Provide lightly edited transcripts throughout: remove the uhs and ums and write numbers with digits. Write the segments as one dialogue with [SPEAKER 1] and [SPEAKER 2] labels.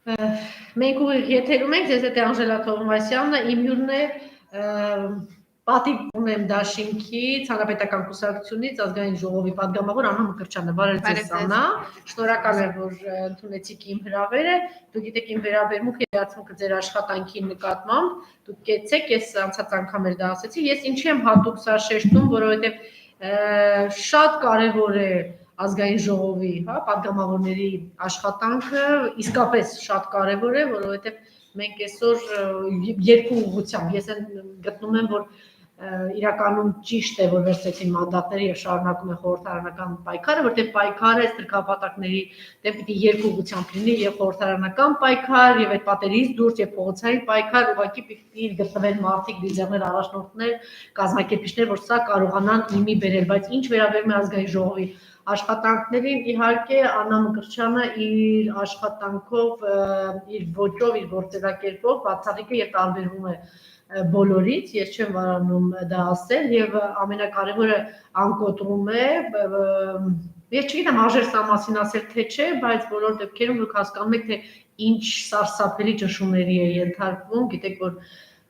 [SPEAKER 1] Մենք ուղիղ եթերում ենք, ես էտե Անժելա Թովմասյանը, իմ հյուրն է պատիվ ունեմ դաշինքից, հանրապետական կուսակցությունից, ազգային ժողովի պատգամավոր Աննա Մկրտչյանը, բարև ձեզ Աննա, շնորհակալ եմ, որ ընդունեցիք իմ հրավերը, դուք գիտեք իմ վերաբերմունքը երացմունքը ձեր աշխատանքի նկատմամբ, դուք կեցեք, ես անցած անգամ էլ դա ասեցի, ես ինչի եմ հատուկ սա շեշտում, որովհետև շատ կարևոր է ազգային ժողովի, հա, պատգամավորների աշխատանքը իսկապես շատ կարևոր է, որովհետև մենք այսօր երկու ուղղությամբ, ես գտնում եմ, որ իրականում ճիշտ է, որ վերցրեցին մանդատները եւ շարունակում է խորհրդարանական պայքարը, որտեղ պայքարը ստրկապատակների դեմ պիտի երկու ուղղությամբ լինի, եւ խորհրդարանական պայքար, եւ այդ պատերից դուրս եւ փողոցային պայքար, ուղղակի պիտի գտնվեն մարդիկ, լիդերներ, առաջնորդներ, կազմակերպիչներ, որ սա կարողանան իմի բերել, բայց ինչ վերաբերում է ազգային ժողովի աշխատանքներին, իհարկե Աննա Մկրտչյանը իր աշխատանքով, իր ոճով, իր գործելակերպով բացառիկ է եւ տարբերվում է բոլորից, ես չեմ վարանում դա ասել եւ ամենակարևորը անկոտրում է, ես չգիտեմ Աժեր սա մասին ասել թե չէ, բայց բոլոր դեպքերում դուք հասկանում եք թե ինչ սարսափելի ճնշումների է ենթարկվում, գիտեք որ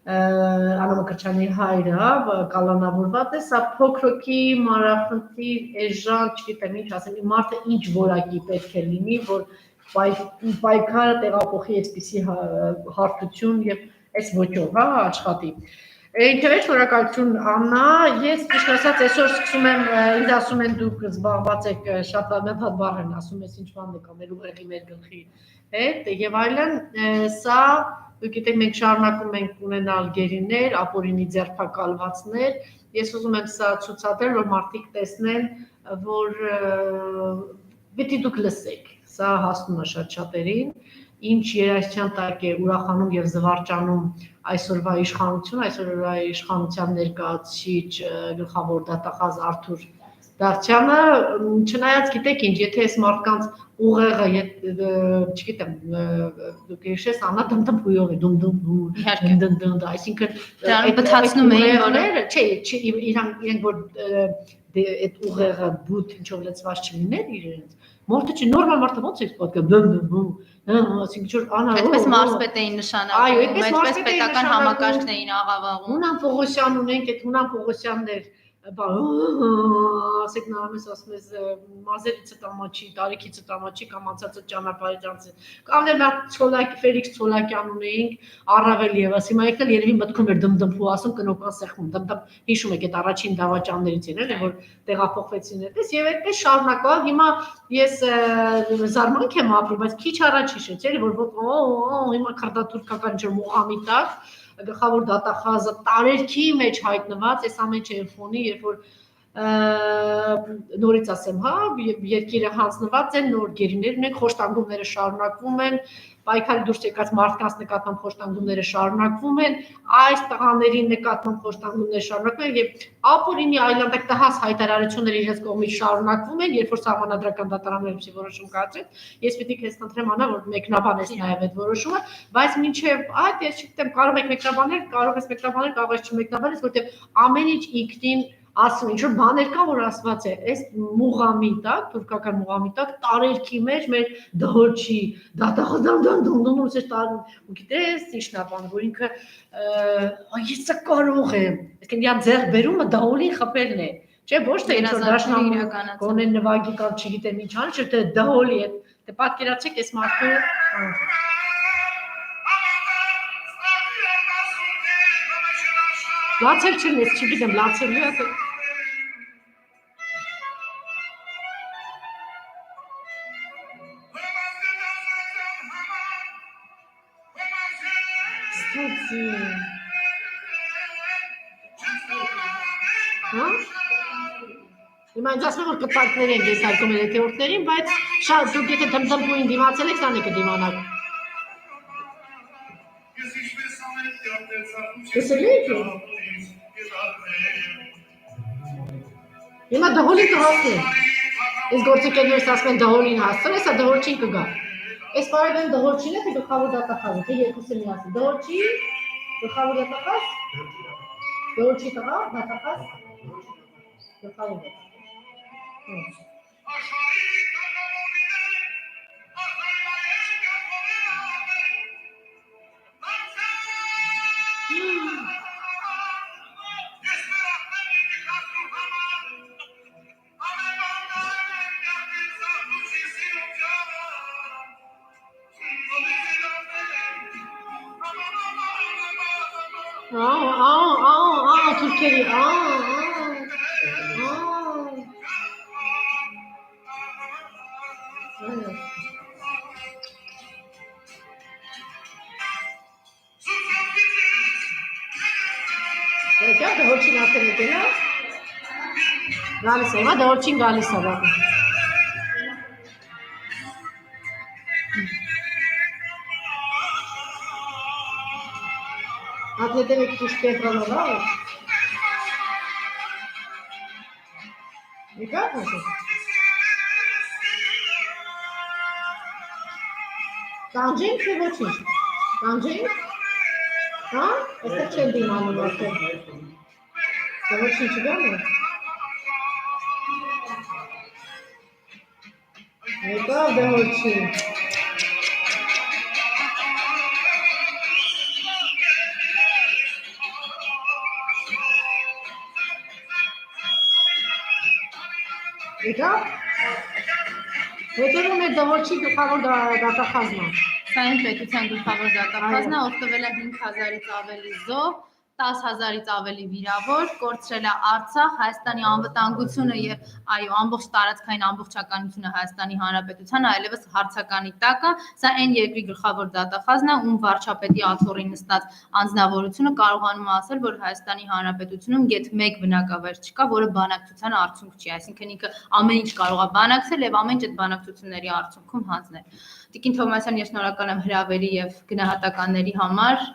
[SPEAKER 1] Աննա Մկրտչյանի հայրը կալանավորված է, սա փոքրոքի մանրախնդիր, էժան, չգիտեմ ինչ ասեմ, մարդը ինչ որակի պետք է լինի, որ պայքարը տեղափոխի այսպիսի հարթություն եւ այս ոճով, հա, աշխատի։ Ինչևէ, շնորհակալություն Աննա, ես ճիշտ ասած այսօր սկսում եմ, ինձ ասում են դուք զբաղված եք շատ հատ բառ են ասում, ես ինչ բան եք մեր ուղեղի մեր գլխի հետ եւ այլն, սա դուք գիտեք մենք շարունակում ենք ունենալ գերիներ, ապօրինի ձերբակալվածներ, ես ուզում եմ սա ցուցադրել, որ մարդիկ տեսնեն, որ պիտի դուք լսեք, սա հասնում է շատ շատերին, ինչ երաժշտության տակ է ուրախանում եւ զվարճանում այսօրվա իշխանությունը, այսօրվա իշխանության ներկայացուցիչ գլխավոր դատախազ Արթուր Դավթյանը, չնայած գիտեք ինչ, եթե այս մարդկանց ուղեղը, չգիտեմ, դուք հիշես, Աննա դմդմփույով է, դում, այսինքն
[SPEAKER 2] դրան բթացնում էին
[SPEAKER 1] բոլորը, չէ, իրանք որ այդ ուղեղը բութ ինչով լցված չլիներ իրենց, մարդը չի նորմալ մարդը ոնց է պատկերում, այսինքն որ Աննա
[SPEAKER 2] այդպես մարզպետ էին նշանակում, այդպես պետական համակարգն էին աղավաղում։
[SPEAKER 1] Հունան Պողոսյան ունենք, այդ Հունան Պողոսյաններ ասեք նարամ ես ասում ես մազերիցը տամաչի, տարիքիցը տամաչի կամ անցածը ճանապարհից անցել կամ դեռ Ցոլակ Ֆելիքս Ցոլակյան ունեինք առավել եւս հիմա եկել երևի մտքում էր դմդմփու ասում կնոկան սեղմում դմդմ հիշում եք այդ առաջին դավաճաններից էր էլի որ տեղափոխվեցին այդպես եւ այդպես շարունակավ հիմա ես զարմանք եմ ապրում բայց քիչ առաջ հիշեց էլի որ հիմա քարտաթուրքական ջր Մուհամիդակ գլխավոր դատախազը տարերքի մեջ հայտնված, այս ամեն ինչը ֆոնի, երբ որ նորից ասեմ, հա, երկիրը հանձնված են, նոր գերիներ ունենք, խոշտանգումները շարունակվում են, պայքարի դուրս եկած մարդկանց նկատմամբ խոշտանգումները շարունակվում են, այս տղաների նկատմամբ խոշտանգումները շարունակվում են եւ ապօրինի այլանդակ տհաս հայտարարությունները իրենց կողմից շարունակվում են, երբ որ սահմանադրական դատարանները որոշում կայացրեն, ես պիտի քեզ խնդրեմ Աննա, որ մեկնաբանես նաեւ այդ որոշումը, բայց մինչեւ այդ ես չգիտեմ, կարող եք մեկնաբանել, կարող ես մեկնաբանել, կարող ես չմեկնաբանես, որտեղ ամեն ինչ ինքնին ասում ինչ որ բաներ կա որ ասված է այս Մուղամիդակ թուրքական Մուղամիդակ տարերքի մեջ մեր դհոչի դատախազդան ուզեր տան ու գիտես իշխնաբան որ ինքը ես սա կարող եմ այսինքն իա ձեռ բերումը դահոլի խփելն է չէ ոչ թե ինչ որ դաշնամուր գոնե նվագի կամ չգիտեմ ինչ անի չէ թե դահոլի է դե պատկերացեք այս մարդու լացել չնես, չգիտեմ, լացել է, Ստացի, հիմա ինձ ասում որ կտակներ են ես հարկում էլ հետևորդներին, բայց շատ դուք եթե դմդմպույն դիմացել եք, սան եք դիմանակ։ Տեսել եք է։ Հիմա դհոլին կհասնի, ես գործիքերներս ասում են դհոլին հասցր, եսա դհոլչին կգա, ես պարագան դհոլչին է, թե գլխավոր դատախազը, թե երկուսը միասին, դհոլչի, գլխավոր դատախազ, դհոլչի տղա, դատախազ, գլխավոր դատախազ, Türkiye'yi. Evet. Peki, Dolçin hakkında geliyor. Galis ama Dolçin Galis ama. Atleteme küçük programı. Никак не Կանջենք թե ոչինչ։ Կանջենք։ Հա? Այստեղ չեն դիմանում արդեն։ Թե ոչինչ չգամ է։ Եկավ դե ոչինչ։ Եկավ։ Հետևում է դվոչի գլխավոր դատախազն է։
[SPEAKER 2] Սա այն պետության գլխավոր դատախազն է, ով տվել է 5000-ից ավելի զոհ, 10000-ից ավելի վիրավոր, կորցրել է Արցախ, Հայաստանի անվտանգությունը եւ այո, ամբողջ տարածքային ամբողջականությունը Հայաստանի Հանրապետության այլևս հարցականի տակ է։ Սա այն երկրի գլխավոր դատախազն է, ում վարչապետի աթոռին նստած անձնավորությունը կարողանում է ասել, որ Հայաստանի Հանրապետությունում գեթ մեկ բնակավայր չկա, որը բանակցության արդյունք չի, այսինքն ինքը ամեն ինչ կարող է բանակցել եւ ամեն ինչ այդ բանակցությունների արդյունքում հանձնել։ Տիկին Թովմասյան, ես շնորհակալ եմ հրավերի եւ գնահատականների համար։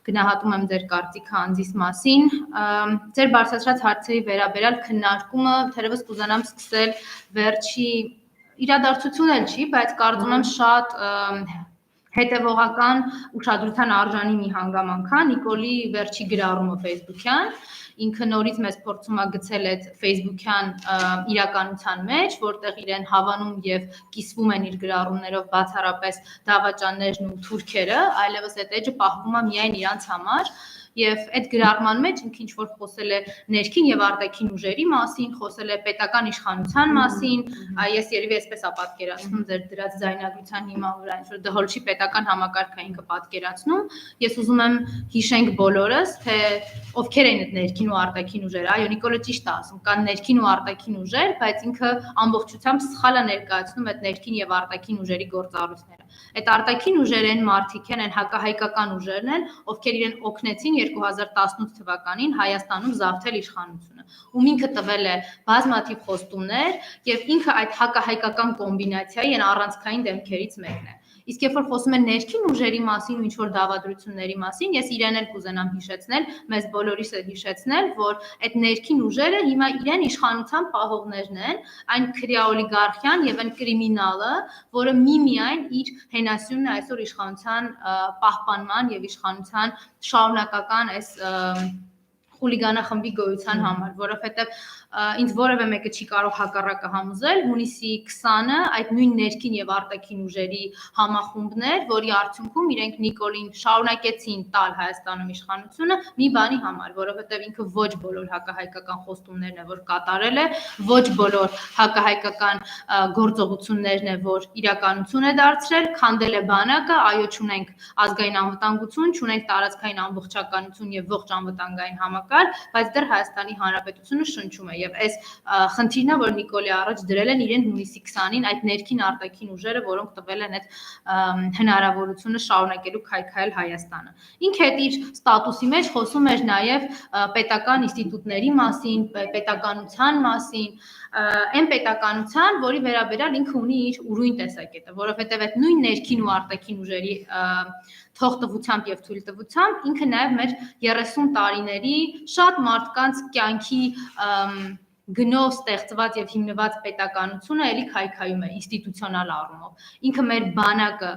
[SPEAKER 2] Գնահատում եմ ձեր կարծիքը անձիս մասին։ Ձեր բարձրացրած հարցերի վերաբերյալ քննարկումը թերևս կուզենամ սկսել վերջի իրադարձություն էլ չի, բայց կարծում եմ շատ հետևողական ուշադրության արժանի մի հանգամանք է Նիկոլի վերջի գրառումը Facebook-յան։ Ինքը նորից մեզ փորձում է գցել այդ Facebook-յան իրականության մեջ, որտեղ իրեն հավանում եւ կիսվում են իր գրառումներով բացառապես դավաճաններն ու թուրքերը, այլևս այդ էջը պահվում է միայն իրանց համար։ Եվ այդ գրառման մեջ ինքը ինչ որ խոսել է ներքին եւ արտաքին ուժերի մասին, խոսել է պետական իշխանության մասին, ես երևի այսպես է պատկերացնում ձեր դրած ձայնագրության հիման վրա, ինչ որ դհոլչի պետական համակարգը ինքը պատկերացնում։ Ես ուզում եմ հիշենք բոլորս, թե ովքեր են այդ ներքին ու արտաքին ուժերը։ Այո, Նիկոլը ճիշտ է ասում, կան ներքին ու արտաքին ուժեր, բայց ինքը ամբողջությամբ սխալ է ներկայացնում այդ ներքին եւ արտաքին ուժերի գործառույթները։ Այդ արտաքին ուժերը են մարդիկ են, այն հակահայկական ուժերն են, ովքեր իրեն օգնեցին 2018 թվականին Հայաստանում զավթել իշխանությունը, ում ինքը տվել է բազմաթիվ խոստումներ եւ ինքը այդ հակահայկական կոմբինացիայի այն առանցքային դեմքերից մեկն է։ Իսկ երբ որ խոսում են ներքին ուժերի մասին ու ինչ որ դավադրությունների մասին, ես իրեն էլ կուզենամ հիշեցնել, մեզ բոլորիս էլ հիշեցնել, որ այդ ներքին ուժերը հիմա իրեն իշխանության պահողներն են, այն քրյա օլիգարխիան եւ այն կրիմինալը, որը միմիայն իր հենասյունն է այսօր իշխանության պահպանման եւ իշխանության շարունակական այս խուլիգանախմբի գոյության համար, որովհետեւ ինձ որևէ մեկը չի կարող հակառակը համոզել, հունիսի 20-ը այդ նույն ներքին եւ արտաքին ուժերի համախումբներ, որի արդյունքում իրենք Նիկոլին շարունակեցին տալ Հայաստանում իշխանությունը մի բանի համար, որովհետեւ ինքը ոչ բոլոր հակահայկական խոստումներն է, որ կատարել է, ոչ բոլոր հակահայկական գործողություններն է, որ իրականություն է դարձրել, քանդել է բանակը, այո, չունենք ազգային անվտանգություն, չունենք տարածքային ամբողջականություն եւ ողջ անվտանգային համակարգ, բայց դեռ Հայաստանի Հանրապետությունը շնչում է եւ այս խնդիրն է, որ Նիկոլի առաջ դրել են իրեն հունիսի 20-ին այդ ներքին արտաքին ուժերը, որոնք տվել են այդ հնարավորությունը շարունակելու քայքայել Հայաստանը։ Ինքը այդ իր ստատուսի մեջ խոսում էր նաեւ պետական ինստիտուտների մասին, պետականության մասին, այն պետականության, որի վերաբերյալ ինքը ունի իր ուրույն տեսակետը, որովհետեւ այդ նույն ներքին ու արտաքին ուժերի թողտվությամբ եւ թույլտվությամբ ինքը նաեւ մեր 30 տարիների շատ մարդկանց կյանքի գնով ստեղծված եւ հիմնված պետականությունը էլի քայքայում է ինստիտուցիոնալ առումով։ Ինքը մեր բանակը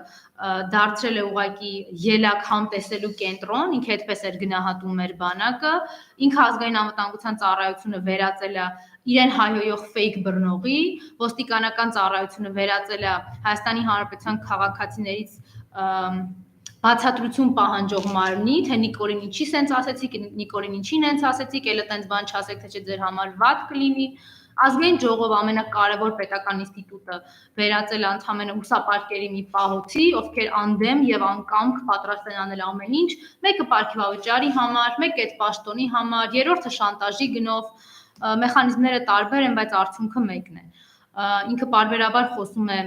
[SPEAKER 2] դարձրել է ուղղակի ելակ համտեսելու կենտրոն, ինքը այդպես էր գնահատում մեր բանակը, ինքը ազգային անվտանգության ծառայությունը վերածել է իրեն հայոյող ֆեյք բռնողի, ոստիկանական ծառայությունը վերածել է Հայաստանի Հանրապետության քաղաքացիներից բացատրություն պահանջող մարմնի, թե Նիկոլին ինչի սենց ասեցիք, Նիկոլին ինչին հենց ասեցիք, ելը տենց բան չասեք, թե չէ ձեր համար վատ կլինի, Ազգային ժողով ամենակարևոր պետական ինստիտուտը վերածել ընդհանրապես հուսապարկերի մի պահոցի, ովքեր անդեմ եւ անկամք պատրաստ են անել ամեն ինչ, մեկը պարգևավճարի համար, մեկը այդ պաշտոնի համար, երրորդը շանտաժի գնով, մեխանիզմները տարբեր են, բայց արդյունքը մեկն է։ Ինքը պարբերաբար խոսում է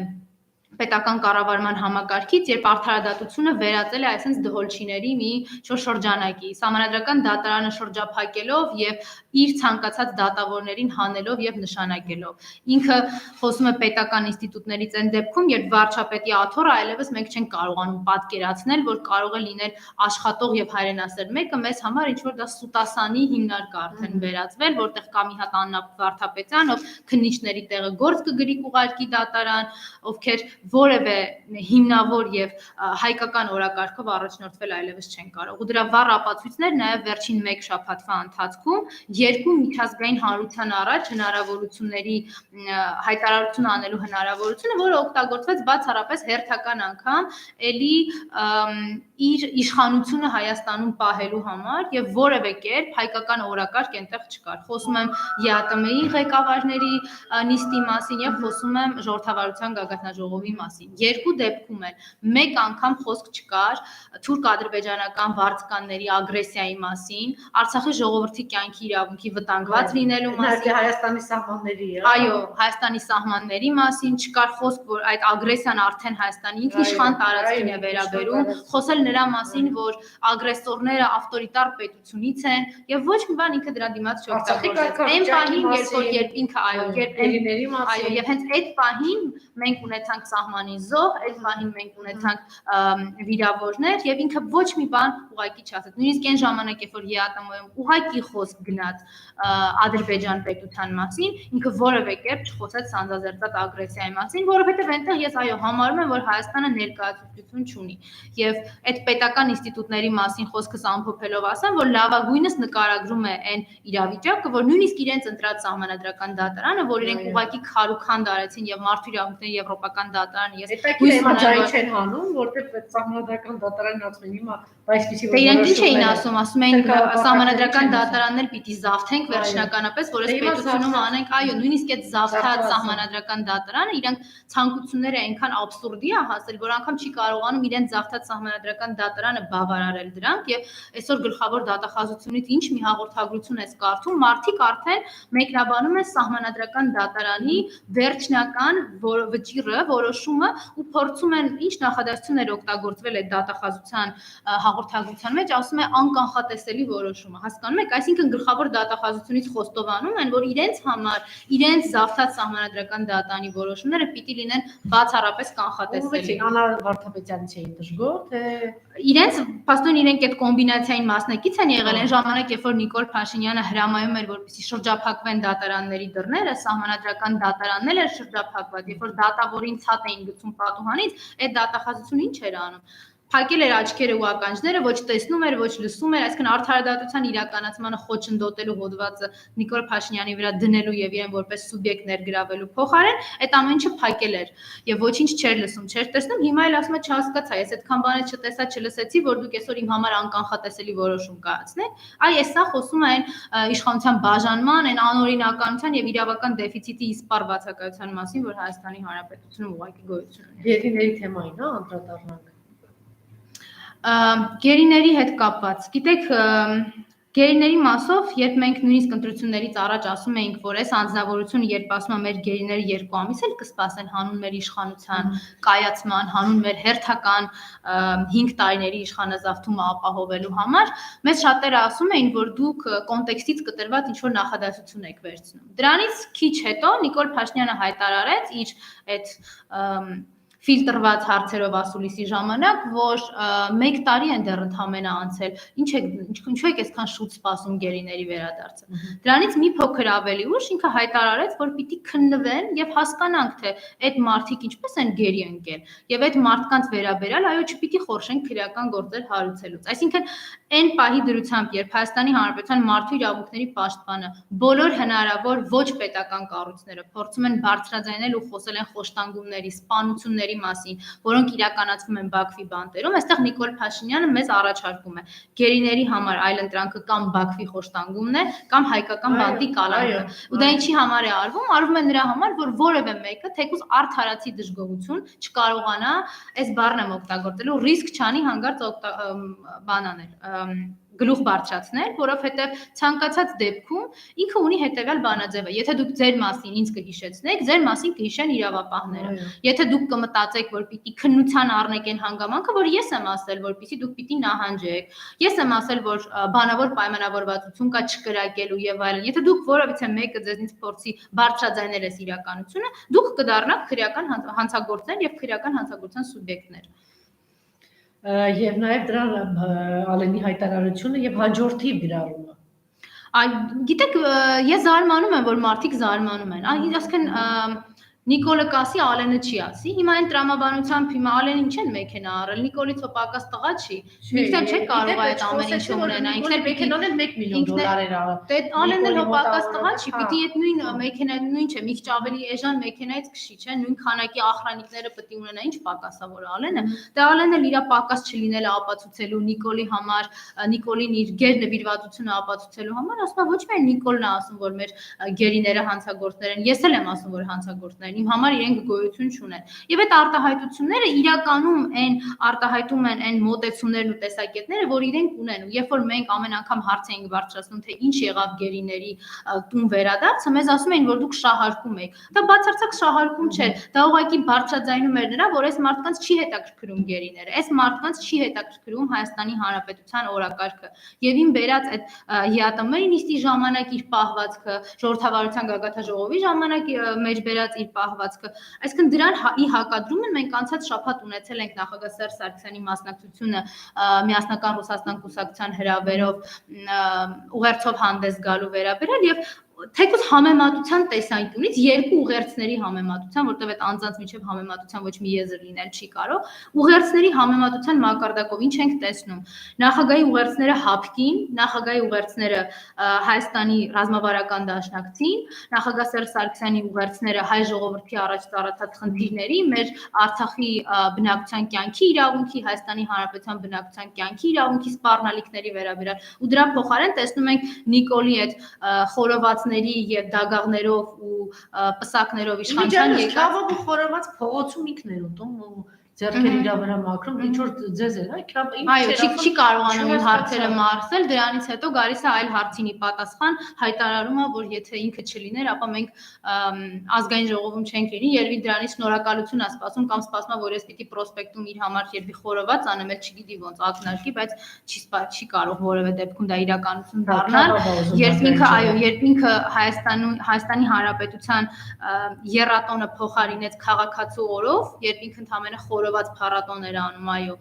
[SPEAKER 2] պետական կառավարման համակարգից, երբ արդարադատությունը վերածել է այսպես դհոլչիների մի շրջանակի, սահմանադրական դատարանը շրջափակելով եւ իր ցանկացած դատավորներին հանելով եւ նշանակելով։ Ինքը խոսում է պետական ինստիտուտներից այն դեպքում, երբ վարչապետի աթոռը այլևս մենք չենք կարողանում պատկերացնել, որ կարող է լինել աշխատող եւ հայրենասեր մեկը, մեզ համար ինչ որ դա սուտասանի հիմնարկ արդեն վերածվել, որտեղ կա մի հատ Աննա Վարդապետյան, ով քննիչների տեղը գործ կգրի ուղարկի դատարան, ովքեր որևէ հիմնավոր եւ հայկական օրակարգով առաջնորդվել այլևս չեն կարող։ Ու դրա վառ ապացույցներ նաեւ վերջին 1 շաբաթվա ընթացքում երկու միջազգային հանրության առաջ հնարավորությունների հայտարարություն անելու հնարավորությունը, որը օգտագործվեց բացառապես հերթական անգամ էլի իր իշխանությունը Հայաստանում պահելու համար եւ որևէ կերպ հայկական օրակարգ այնտեղ չկար։ Խոսում եմ ԵԱՏՄ-ի ղեկավարների նիստի մասին եւ խոսում եմ ժողովրդավարության գագաթնաժողովի մասին։ Երկու դեպքում էլ մեկ անգամ խոսք չկար թուրք-ադրբեջանական վարձկանների ագրեսիայի մասին, Արցախի ժողովրդի կյանքի իրավունքի վտանգված լինելու մասին,
[SPEAKER 1] Հայաստանի սահմանների,
[SPEAKER 2] այո, Հայաստանի սահմանների մասին, չկար խոսք, որ այդ ագրեսիան արդեն Հայաստանի ինքնիշխան տարածքին է վերաբերում, խոսել նրա մասին, որ ագրեսորները ավտորիտար պետությունից են եւ ոչ մի բան ինքը դրա դիմաց չօգտագործեց։ Այն պահին, երբ ինքը այո, այո, եւ հենց այդ պահին մենք ունեցանք սահմանի զոհ, այդ պահին մենք ունեցանք վիրավորներ եւ ինքը ոչ մի բան ուղղակի չասեց։ Նույնիսկ այն ժամանակ, երբ որ ԵԱՏՄ-ում ուղղակի խոսք գնաց Ադրբեջան պետության մասին, ինքը որևէ կերպ չխոսեց սանձազերծած ագրեսիայի մասին, որովհետեւ այնտեղ ես այո համարում եմ, որ Հայաստանը ներկայացություն չունի։ Եվ այդ պետական ինստիտուտների մասին խոսքս ամփոփելով ասեմ, որ լավագույնս նկարագրում է այն իրավիճակը, որ նույնիսկ իրենց ընտրած սահմանադրական դատարանը, որ իրենք ուղղակի քարուքան դարեցին եւ մարդու իրավունքների եվրոպական դատարանը ես
[SPEAKER 1] հույս չեն հանում, որտեղ այդ սահմանադրական դատարանն ասում են հիմա այսպեսի
[SPEAKER 2] որ իրանք ինչ էին ասում էին սահմանադրական դատարաններ պիտի զավթենք վերջնականապես, որ այս պետությունում անենք, այո, նույնիսկ այդ զավթած սահմանադրական դատարանը իրանք ցանկությունները այնքան աբսուրդի է հասել, որ անգամ չի կարողանում իրենց զավթած սահմանադրական դատարանը բավարարել դրանք եւ այսօր գլխավոր դատախազությունից ինչ մի հաղորդագրություն է կարդում, մարդիկ արդեն մեկնաբանում են սահմանադրական դատարանի վերջնական վճիռը, որոշումը ու փորձում են ինչ նախադասություններ օգտագործվել այդ դատախազության հաղորդագրության մեջ, ասում է անկանխատեսելի որոշումը, հասկանում եք, այսինքն գլխավոր դատախազությունից խոստովանում են, որ իրենց համար իրենց զավթած սահմանադրական դատարանի որոշումները պիտի լինեն բացառապես կանխատեսելի։
[SPEAKER 1] Աննա Վարդապետյանի չէին դժգոհ, թե
[SPEAKER 2] իրենց փաստորեն իրենք այդ կոմբինացիային մասնակից են եղել այն ժամանակ, երբ որ Նիկոլ Փաշինյանը հրամայում էր, որպեսզի շրջափակվեն դատարանների դռները, սահմանադրական դատարանն էլ էր շրջափակված, երբ որ դատավորին ցած էին գցում պատուհանից, այդ դատախազությունը ինչ էր անում։ Փակել էր աչքերը ու ականջները, ոչ տեսնում էր, ոչ լսում էր, այսինքն արդարադատության իրականացմանը խոչընդոտելու հոդվածը Նիկոլ Փաշինյանի վրա դնելու եւ իրեն որպես սուբյեկտ ներգրավելու փոխարեն այդ ամեն ինչը փակել էր եւ ոչինչ չէր լսում, չէր տեսնում, հիմա էլ ասում է չհասկացա, ես այդքան բաներ չտեսա, չլսեցի, որ դուք այսօր իմ համար անկանխատեսելի որոշում կայացնեք։ Այ էսա խոսում է այն իշխանության բաժանման, այն անօրինականության եւ իրավական դեֆիցիտի իսպառ բացակայության մասին, որ Հայաստանի Հանրապետությունում ուղղակի գոյություն ունի։
[SPEAKER 1] Գերիների թեմային, հա, անդրադառնանք։
[SPEAKER 2] Գերիների հետ կապված, գիտեք, գերիների մասով, երբ մենք նույնիսկ ընտրություններից առաջ ասում էինք, որ այս անձնավորությունը, երբ ասում է մեր գերիները 2 ամիս էլ կսպասեն հանուն մեր իշխանության կայացման, հանուն մեր հերթական 5 տարիների իշխանազավթումը ապահովելու համար, մեզ շատերը ասում էին, որ դուք կոնտեքստից կտրված ինչ-որ նախադասություն եք վերցնում։ Դրանից քիչ հետո Նիկոլ Փաշինյանը հայտարարեց իր այդ ֆիլտրված հարցերով ասուլիսի ժամանակ, որ 1 տարի են դեռ ընդամենը անցել, ինչու եք այսքան շուտ սպասում գերիների վերադարձը։ Դրանից մի փոքր ավելի ուշ ինքը հայտարարեց, որ պիտի քննվեն եւ հասկանանք, թե այդ մարդիկ ինչպես են գերի ընկել եւ այդ մարդկանց վերաբերյալ այո չպիտի խորշենք քրեական գործեր հարուցելուց։ Այսինքն այն պահի դրությամբ, երբ Հայաստանի Հանրապետության մարդու իրավունքների պաշտպանը բոլոր հնարավոր ոչ պետական կառույցները փորձում են բարձրաձայնել ու խոսել են խոշտանգումների, սպանությունների քննարկումների մասին, որոնք իրականացվում են Բաքվի բանտերում, այստեղ Նիկոլ Փաշինյանը մեզ առաջարկում է գերիների համար այլընտրանքը կամ Բաքվի խոշտանգումն է, կամ հայկական բանտի կալանքը։ Ու դա ինչի համար է արվում։ Արվում է նրա համար, որ որևէ մեկը թեկուզ արդարացի դժգոհություն չկարողանա, այս բառն եմ օգտագործելու, ռիսկ չանի հանգարց բանաներ գլուխ բարձրացնել, որովհետև ցանկացած դեպքում ինքը ունի հետևյալ բանաձևը։ Եթե դուք ձեր մասին ինձ կհիշեցնեք, ձեր մասին կհիշեն իրավապահները։ Եթե դուք կմտածեք, որ պիտի քննության առնեք այն հանգամանքը, որ ես եմ ասել, որպեսզի դուք պիտի նահանջեք, ես եմ ասել, որ բանավոր պայմանավորվածություն կա չկրակելու եւ այլն։ Եթե դուք որևիցե մեկը ձեզնից փորձի բարձրաձայնել այս իրականությունը, դուք կդառնաք քրեական հանցագործներ եւ քրեական հանցագործության սուբյեկտներ։
[SPEAKER 1] Եվ նաև դրան Ալենի հայտարարությունը եւ հաջորդի գրառումը։
[SPEAKER 2] Գիտեք, ես զարմանում եմ, որ մարդիկ զարմանում են։ Այսինքն Նիկոլը կասի, Ալենը չի ասի։ Հիմա այն տրամաբանությամբ հիմա Ալենը ինչ են մեքենա առել, Նիկոլից ո պակաս տղա չի։ Միքսան չէ կարող է այդ ամեն ինչը ունենա։ Ինքն էլ
[SPEAKER 1] մեքենան էլ 1 միլիոն դոլար էր առել։
[SPEAKER 2] Դե Ալենը էլ պակաս տղա չի, պիտի այդ նույն մեքենան նույն չէ, մի քիչ ավելի էժան մեքենայից քշի, չէ, նույն քանակի ախրանիկները պետք է ունենա, ինչ պակասա որ Ալենը։ Դե Ալենը էլ իր պակաս չլինելը ապացուցելու Նիկոլի համար, Նիկոլին իր գեր նվիրվածությունը ապացուցելու համար, ասում է ոչ միայն Նիկոլն է ասում, որ մեր գերիները հանցագործներ են, ես էլ եմ ասում, որ հանցագործներ իմ համար իրենք գոյություն չունեն։ Եվ այդ արտահայտությունները իրականում արտահայտում են այն մոտեցումներն ու տեսակետները, որ իրենք ունեն։ Ու երբ որ մենք ամեն անգամ հարց էինք բարձրացնում, թե ինչ եղավ գերիների տուն վերադարձը, մեզ ասում էին, որ դուք շահարկում եք։ Դա բացարձակ շահարկում չէր։ Դա ուղղակի բարձրաձայնում էր նրա, որ այս մարդկանց չի հետաքրքրում գերիները։ Այս մարդկանց չի հետաքրքրում Հայաստանի Հանրապետության օրակարգը։ Եվ ին բերած այդ ՀԱՏՄ-ի նիստի ժամանակ իր պահվածքը, ժողովրդավարության գագաթնաժողովի ժամանակ մեջ բերած իր պահվածքը, այսինքն դրան ի հակադրումը մենք անցած շաբաթ ունեցել ենք նախագահ Սերժ Սարգսյանի մասնակցությունը միասնական Ռուսաստան կուսակցության հրավերով ուղերձով հանդես գալու վերաբերյալ եւ թեկուզ համեմատության տեսանկյունից երկու ուղերձների համեմատության, որտեղ այդ անձանց միջև համեմատության ոչ մի եզր լինել չի կարող, ուղերձների համեմատության մակարդակով ինչ ենք տեսնում։ Նախագահի ուղերձները ՀԱՊԿ-ին, նախագահի ուղերձները Հայաստանի ռազմավարական դաշնակցին, նախագահ Սերժ Սարգսյանի ուղերձները հայ ժողովրդի առաջ ծառացած խնդիրների, մեր Արցախի բնակչության կյանքի իրավունքի, Հայաստանի Հանրապետության բնակչության կյանքի իրավունքի սպառնալիքների վերաբերյալ, ու դրա փոխարեն տեսնում ենք Նիկոլի այդ խորովածների եւ դագաղներով ու պսակներով իշխանության
[SPEAKER 1] եկած քավով ու խորոված փողոցում ինքն էր ուտում ու ձեռքերի իր վրա մաքրում, ինչ որ ձեզ էր,
[SPEAKER 2] այո, չի կարողանում իր հարցերը մարսել, դրանից հետո գալիս է այլ հարցինի պատասխան, հայտարարումը, որ եթե ինքը չլիներ, ապա մենք ազգային ժողովում չենք լինի, երևի դրանից շնորհակալություն է սպասում կամ սպասում է, որ ես պիտի պրոսպեկտում իր համար երբի խորոված անեմ, էլ չգիտի ոնց ակնարկի, բայց չի կարող որևէ դեպքում դա իրականություն դառնալ, երբ ինքը, այո, երբ ինքը Հայաստանի Հանրապետության եռատոնը փոխարինեց քաղաքացու օրով, երբ ինքը ընդամենը խորոված փառատոն էր անում, այո,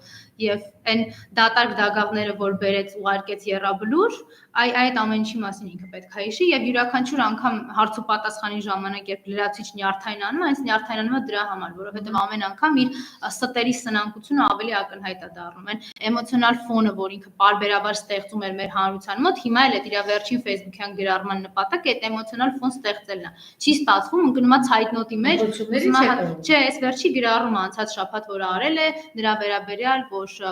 [SPEAKER 2] եւ այն դատարկ դագաղները, որ բերեց ուղարկեց եռաբլուր, այդ ամեն ինչի մասին ինքը պետք է հիշի եւ յուրաքանչյուր անգամ հարց ու պատասխանի ժամանակ երբ լրացիչ նյարդայնանում, այս նյարդայնանումը դրա համար, որովհետեւ ամեն անգամ իր ստերի սնանկությունը ավելի ակնհայտ է դառնում, այն էմոցիոնալ ֆոնը, որ ինքը պարբերաբար ստեղծում էր մեր հանրության մոտ, հիմա էլ այդ իր վերջին Facebook-յան գրառման նպատակը այդ էմոցիոնալ ֆոն ստեղծելն է։ Չի ստացվում, ընկնում է ցայտնոտի մեջ, չէ, այս վերջի գրառումը անցած շաբաթ որ արել է, նրա վերաբերյալ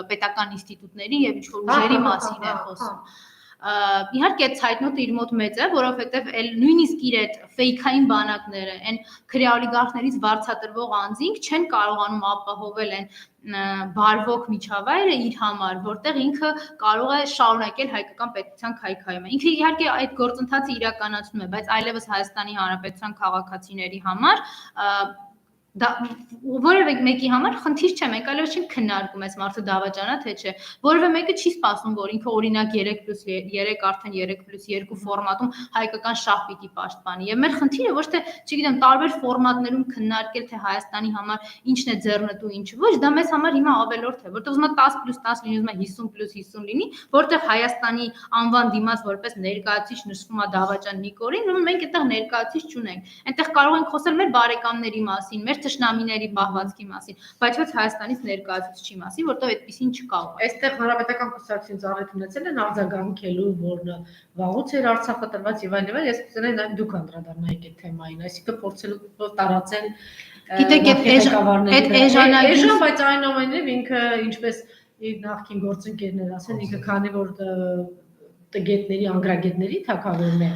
[SPEAKER 2] պետական ինստիտուտների եւ ինչ որ ուժերի մասին է խոսում։ Իհարկե այդ ցայտնոտը իր մոտ մեծ է, որովհետեւ նույնիսկ իր այդ ֆեյքային բանակները, այն քրեաօլիգարխներից վարձատրվող անձինք չեն կարողանում ապահովել այն բարվոք միջավայրը իր համար, որտեղ ինքը կարող է շարունակել հայկական պետության քայքայումը։ Ինքը իհարկե այդ գործընթացը իրականացնում է, բայց այլևս Հայաստանի Հանրապետության քաղաքացիների համար դա որևէ մեկի համար խնդիր չէ, մենք այլևս չենք քննարկում այս մարդը դավաճանա թե չէ։ Որևէ մեկը չի սպասում, որ ինքը օրինակ 3+3 արդեն 3+2 ֆորմատում հայկական շահ պիտի պաշտպանի։ Եվ մեր խնդիրը ոչ թե, չգիտեմ, տարբեր ֆորմատներում քննարկել թե Հայաստանի համար ինչն է ձեռնտու, ինչը ոչ, դա մեզ համար հիմա ավելորդ է, որտեղ ուզում է 10+10 լինի, ուզում է 50+50 լինի, որտեղ Հայաստանի անվան դիմաց որպես ներկայացուցիչ նշվում է դավաճան Նիկոլին, ուրեմն մենք այդտեղ ներկայացուցիչ չունենք։ Այնտեղ կարող ենք խոսել մեր բարեկամների մասին, մեր թշնամիների պահվածքի մասին, բայց ոչ Հայաստանից ներկայացուցչի մասին, որտեղ այդպեսին չկա։
[SPEAKER 1] Այստեղ հանրապետական կուսակցություն ծառայություն ունեցել են արձագանքելու, որը վաղուց էր Արցախը տրված եւ այլն, ես կուզենայի նաեւ դուք անդրադառնայիք այդ թեմային, այսինքն փորձելու տարածել
[SPEAKER 2] Գիտեք, այդ
[SPEAKER 1] էժան, բայց այնուամենայնիվ ինքը ինչպես իր նախկին գործընկերներ ասեն, ինքը քանի որ տգետների, անգրագետների թագավորն է,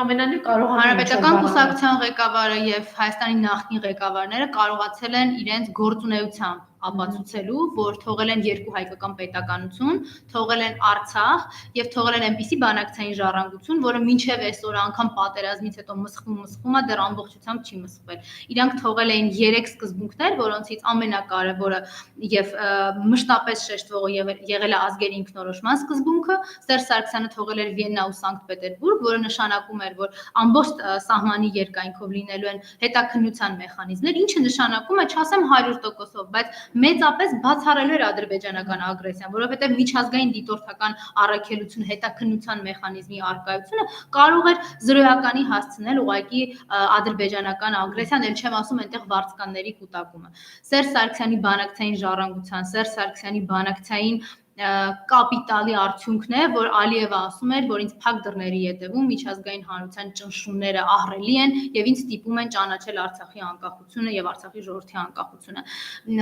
[SPEAKER 1] ամենանին կարող է
[SPEAKER 2] Հանրապետական կուսակցության ղեկավարը եւ Հայաստանի նախկին ղեկավարները կարողացել են իրենց գործունեությամբ ապացուցելու, որ թողել են երկու հայկական պետականություն, թողել են Արցախ եւ թողել են այնպիսի բանակցային ժառանգություն, որը մինչեւ այսօր անգամ պատերազմից հետո մսխում է, դեռ ամբողջությամբ չի մսխվել։ Իրանք թողել էին 3 սկզբունքներ, որոնցից ամենակարևորը եւ մշտապես շեշտվողը եղել է ազգերի ինքնորոշման սկզբունքը, Սերժ Սարգսյանը թողել էր Վիեննա ու Սանկտ Պետերբուրգ, որը նշանակում էր, որ ամբողջ սահմանի երկայնքով լինելու են հետաքննության մեխանիզմներ, ինչը նշանակում է, չասեմ 100%-ով, բայց մեծապես բացառելու էր ադրբեջանական ագրեսիան, որովհետև միջազգային դիտորդական առաքելություն հետաքննության մեխանիզմի առկայությունը կարող էր զրոյականի հասցնել ուղղակի ադրբեջանական ագրեսիան, ել չեմ ասում այնտեղ վարձկանների կուտակումը։ Սերժ Սարգսյանի բանակցային ժառանգության, Սերժ Սարգսյանի բանակցային կապիտալի արդյունքն է, որ Ալիևը ասում էր, որ ինձ փակ դռների ետևում միջազգային հանրության ճնշումները ահռելի են եւ ինձ ստիպում են ճանաչել Արցախի անկախությունը եւ Արցախի ժողովրդի անկախությունը։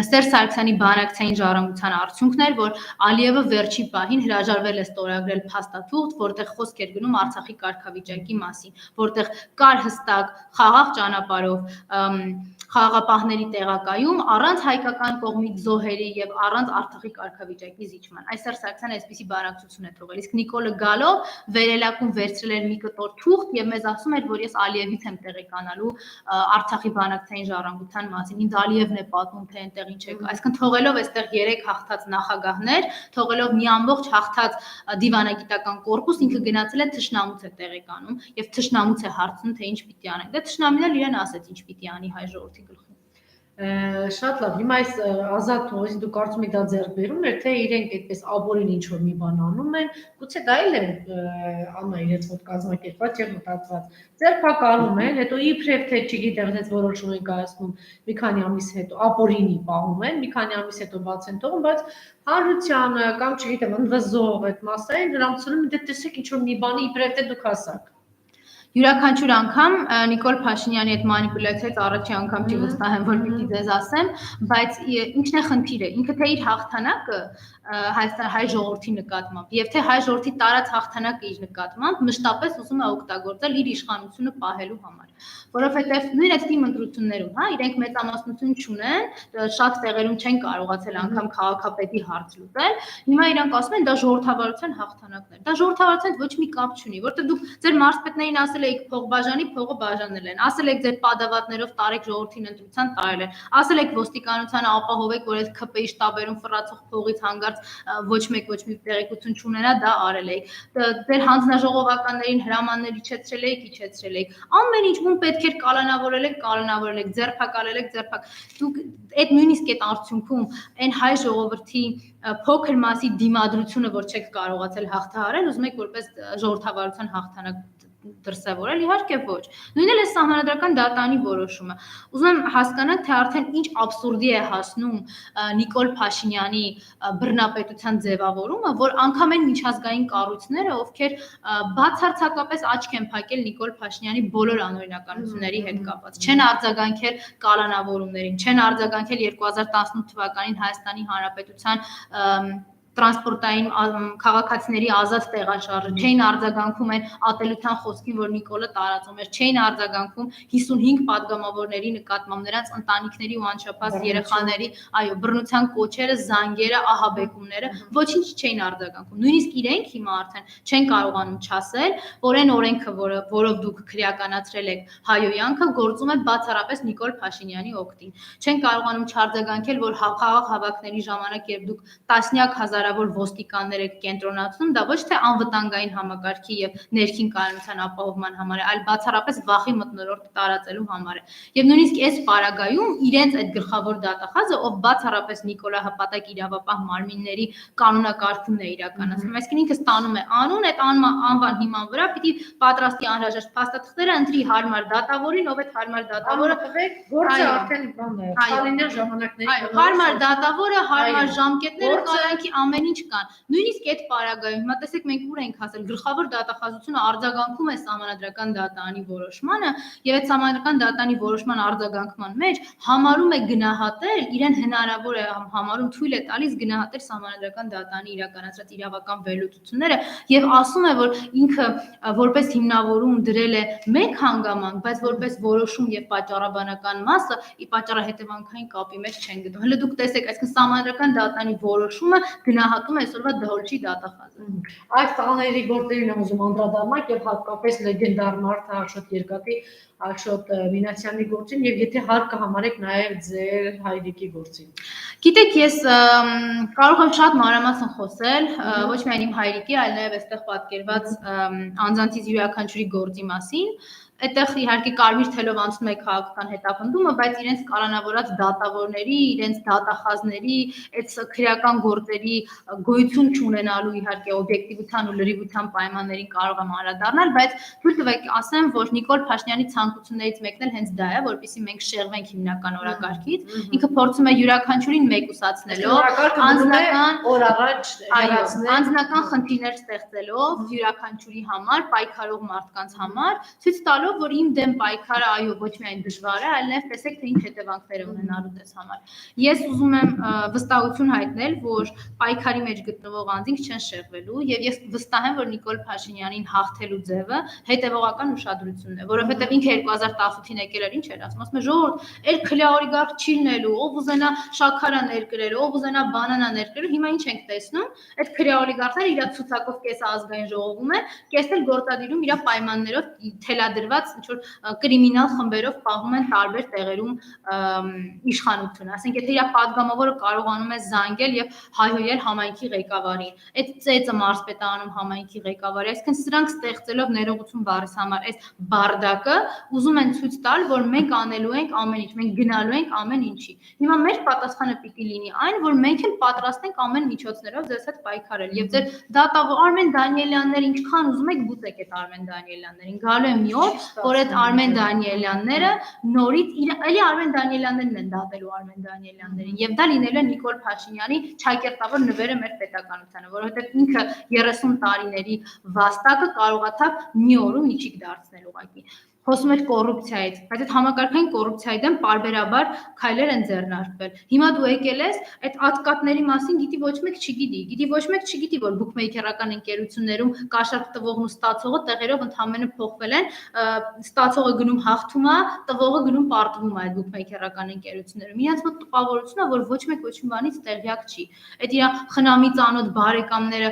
[SPEAKER 2] Սերժ Սարգսյանի բանակցային ժառանգության արդյունքն էր, որ Ալիևը վերջի պահին հրաժարվել է ստորագրել փաստաթուղթ, որտեղ խոսք էր գնում Արցախի կարգավիճակի մասին, որտեղ կար հստակ խաղաղ ճանապարհով խաղաղապահների տեղակայում առանց հայկական կողմից զոհերի եւ առանց Արցախի կարգավիճակի զիջման։ Այս Սերժ Սարգսյանը այսպիսի բանակցություն է թողել, իսկ Նիկոլը գալով վերելակում վերցրել էր մի կտոր թուղթ եւ մեզ ասում էր, որ ես Ալիևից եմ տեղեկանալու Արցախի բանակցային ժառանգության մասին։ Ինձ Ալիևն է պատմում, թե այնտեղ ինչ է։ Այսինքն թողելով այստեղ 3 հաղթած նախագահներ, թողելով մի ամբողջ հաղթած դիվանագիտական կորպուս, ինքը գնացել է թշնամուց է տեղեկանում եւ թշնամուց է հարցնում, թե ինչ պիտի անենք։ Դե թշնամին էլ իրեն ասեց ինչ պիտի անի հայ ժողովրդի գլխին։
[SPEAKER 1] Շատ լավ, հիմա այս ազատ ուղղից դու կարծում եք դա ձեռք բերում էր, թե իրենք այդպես ապօրին ինչ-որ մի բան անում են, գուցե դա էլ է Աննա իրենց մոտ կազմակերպված եւ մտածված։ Ձեռքակալում են, հետո իբրև թե չգիտեմ, այդպես որոշում են կայացնում մի քանի ամիս հետո ապօրինի պահում են, մի քանի ամիս հետո բաց են թողում, բայց հանրությանը կամ չգիտեմ, ընդվզող այդ մասային դրանցում դե տեսեք ինչ-որ մի բանի իբրև թե դուք հասաք։
[SPEAKER 2] Յուրաքանչյուր անգամ Նիկոլ Փաշինյանի այդ մանիպուլյացիայից առաջի անգամ չի վստահ եմ, որ պիտի ձեզ ասեմ, բայց ինչն է խնդիրը, ինքը թե իր հաղթանակը հայ ժողովրդի նկատմամբ եւ թե հայ ժողովրդի տարած հաղթանակը իր նկատմամբ մշտապես ուզում է օգտագործել իր իշխանությունը պահելու համար, որովհետեւ նույն այդ թիմ ընտրություններում, հա, իրենք մեծամասնություն չունեն, շատ տեղերում չեն կարողացել անգամ քաղաքապետի հարց լուծել, հիմա իրանք ասում են դա ժողովրդավարության հաղթանակն է, դա ժողովրդավարության ոչ մի կապ չունի, որտեղ դուք ձեր մարզպետներին ասել եք փող բաժանի, փողը բաժանել են, ասել եք ձեր падավատներով տարեք ժողովրդին ընտրության տարել են, ասել եք ոստիկանությանը ապահովեք, որ այդ ՔՊ-ի շտաբերում ֆռացող փողից հանգարց ոչ մի տեղեկություն չունենա, դա արել եք, ձեր հանձնաժողովականներին հրամաններ իջեցրել եք, ամեն ինչ ում պետք էր կալանավորել եք, ձերբակալել եք, դուք այդ նույնիսկ այդ արդյունքում այն հայ ժողովրդի փոքր մասի դիմադրությունը, որ չեք կարողացել հաղթահարել, ուզում եք որպես ժողովրդավարության հաղթանակ դրսևորել, իհարկե ոչ։ Նույնն էլ է սահմանադրական դատանի որոշումը։ Ուզում եմ հասկանալ, թե արդեն ինչ աբսուրդի է հասնում Նիկոլ Փաշինյանի բռնապետության ձևավորումը, որ անգամ այն միջազգային կառույցները, ովքեր բացարձակապես աչք են փակել Նիկոլ Փաշինյանի բոլոր անօրինականությունների հետ կապված, չեն արձագանքել կալանավորումներին, չեն արձագանքել 2018 թվականին Հայաստանի Հանրապետության տրանսպորտային քաղաքացիների ազատ տեղաշարժը, չէին արձագանքում այն ատելության խոսքին, որ Նիկոլը տարածում էր, չէին արձագանքում 55 падգամավորների նկատմամբ նրանց ընտանիքների ու անչափահաս երեխաների, այո, բռնության կոչերը, զանգերը, ահաբեկումները, ոչինչ չէին արձագանքում։ Նույնիսկ իրենք հիմա արդեն չեն կարողանում չասել, որ այն օրենքը, որով դուք քրեականացրել եք հայոյանքը, գործում է բացառապես Նիկոլ Փաշինյանի օգտին։ Չեն կարողանում չարձագանքել, որ խաղաղ հավաքների ժամանակ, երբ դուք տասնյակ հազարավոր ոստիկաններ եք կենտրոնացնում, դա ոչ թե անվտանգային համակարգի եւ ներքին կայունության ապահովման համար է, այլ բացառապես վախի մթնոլորտ տարածելու համար է։ Եվ նույնիսկ այս պարագայում իրենց այդ գլխավոր դատախազը, ով բացառապես նիկոլահպատակ իրավապահ մարմինների կանոնակարգումն է իրականացնում, այսինքն ինքը ստանում է անուն, այդ անվան հիման վրա պիտի պատրաստի անհրաժեշտ փաստաթղթերը, ընտրի հարմար դատավորին, ով այդ հարմար դատավորը
[SPEAKER 1] գործը արդեն բան է, Ստալինյան ժամանակների
[SPEAKER 2] հարմար դատավորը, հարմար ժամկետները, կալանքի ամեն ամեն ինչ կան։ Նույնիսկ այդ պարագայում, հիմա տեսեք մենք ուր ենք հասել, գլխավոր դատախազությունը արձագանքում է սահմանադրական դատանի որոշմանը, եւ այդ սահմանադրական դատանի որոշման արձագանքման մեջ համարում է գնահատել, իրեն հնարավոր է համարում թույլ է տալիս գնահատել սահմանադրական դատանի իրականացրած իրավական վերլուծությունները եւ ասում է, որ ինքը որպես հիմնավորում դրել է մեկ հանգամանք, բայց որպես որոշում եւ պատճառաբանական մասը ի պատճառահետևանքային կապի մեջ չեն գտնում։ Հələ դուք տեսեք, այսինքն սահմանադրական դատանի որոշումը գնահատում է այսօրվա դահոլչի դատախազը։
[SPEAKER 1] Այս տղաների գործերին եմ ուզում անդրադառնալ եւ հատկապես լեգենդար մարդը Աշոտ Երկաթի, Աշոտ Մինասյանի գործին եւ եթե հարկ կհամարեք նաեւ ձեր հայրիկի գործին։
[SPEAKER 2] Գիտեք, ես կարող եմ շատ մանրամասն խոսել, ոչ միայն իմ հայրիկի, այլ նաեւ այստեղ պատկերված անձանցից յուրաքանչյուրի գործի մասին։ Այդտեղ իհարկե կարմիր թելով անցնում է քաղաքական հետապնդումը, բայց իրենց կալանավորած դատավորների, իրենց դատախազների, այդ քրեական գործերի գոյություն չունենալու իհարկե օբյեկտիվության ու լրիվության պայմաններին կարող եմ անդրադառնալ, բայց թույլ տվեք ասեմ, որ Նիկոլ Փաշինյանի ցանկություններից մեկն էլ հենց դա է, որպեսզի մենք շեղվենք հիմնական օրակարգից։ Ինքը փորձում է յուրաքանչյուրին մեկուսացնելով, անձնական խնդիրներ ստեղծելով յուրաքանչյուրի համար, պայքարող մարդկանց համար, ցույց տալով որ իմ դեմ պայքարը այո ոչ միայն դժվար է, այլ նաև տեսեք թե ինչ հետևանքներ ունենալու դες համար։ Ես ուզում եմ վստահություն հայտնել, որ պայքարի մեջ գտնվող անձինք չեն շեղվելու եւ ես վստահ եմ, որ Նիկոլ Փաշինյանին հաղթելու ձևը հետևողական ուշադրությունն է, որովհետեւ ինքը 2018-ին եկել էր ինչ էր ասում, ասում է ժողովուրդ, այլ քլյա օլիգարխ չի լինելու, ով ուզենա շաքարա ներկրել, ով ուզենա բանանա ներկրել, հիմա ինչ ենք տեսնում, այդ քլյա օլիգարխները իր ցուցակով կես ազգային ժողովում են, կես էլ գործադիրում իր պայմաններով թելադրված ինչ-որ կրիմինալ խմբերով պահում են տարբեր տեղերում իշխանություն, ասենք եթե իր падգամավորը կարողանում է զանգել եւ հայհոյել համայնքի ղեկավարին, այդ ծեծը մարզպետանում համայնքի ղեկավարի, այսինքն սրանք ստեղծելով ներողություն բառիս համար այս բարդակը ուզում են ցույց տալ, որ մենք անելու ենք ամեն ինչ, մենք գնալու ենք ամեն ինչի։ Հիմա մեր պատասխանը պիտի լինի այն, որ մենք էլ պատրաստ ենք ամեն միջոցներով ձեզ հետ պայքարել եւ ձեր դատավոր Արմեն Դանիելյանները ինչքան ուզում եք բուծեք այդ Արմեն Դանիելյաններին, գալու է մի օր, որ այդ Արմեն Դանիելյանները նորից էլի Արմեն Դանիելյաններն են դատելու Արմեն Դանիելյաններին եւ դա լինելու է Նիկոլ Փաշինյանի ճակերտավոր նվերը մեր պետականությանը, որովհետեւ ինքը 30 տարիների վաստակը կարողացավ մի օրում միջիկ դարձնել ուղղակի։ Խոսում էր կոռուպցիայից, բայց այդ համակարգային կոռուպցիայի դեմ պարբերաբար քայլեր են ձեռնարկվել։ Հիմա դու եկել ես, այդ ատկատների մասին գիտի ոչ մեկ չգիտի, որ բուքմեյքերական ընկերություններում կաշառք տվողն ու ստացողը տեղերով ընդհանրապես փոխվել են, ստացողը գնում հաղթում է, տվողը գնում պարտվում է այդ բուքմեյքերական ընկերություններում։ Իրենց մոտ տպավորությունն է, որ ոչ մեկ ոչ մի բանից տեղյակ չի։ Այդ իր խնամի ծանոթ բարեկամները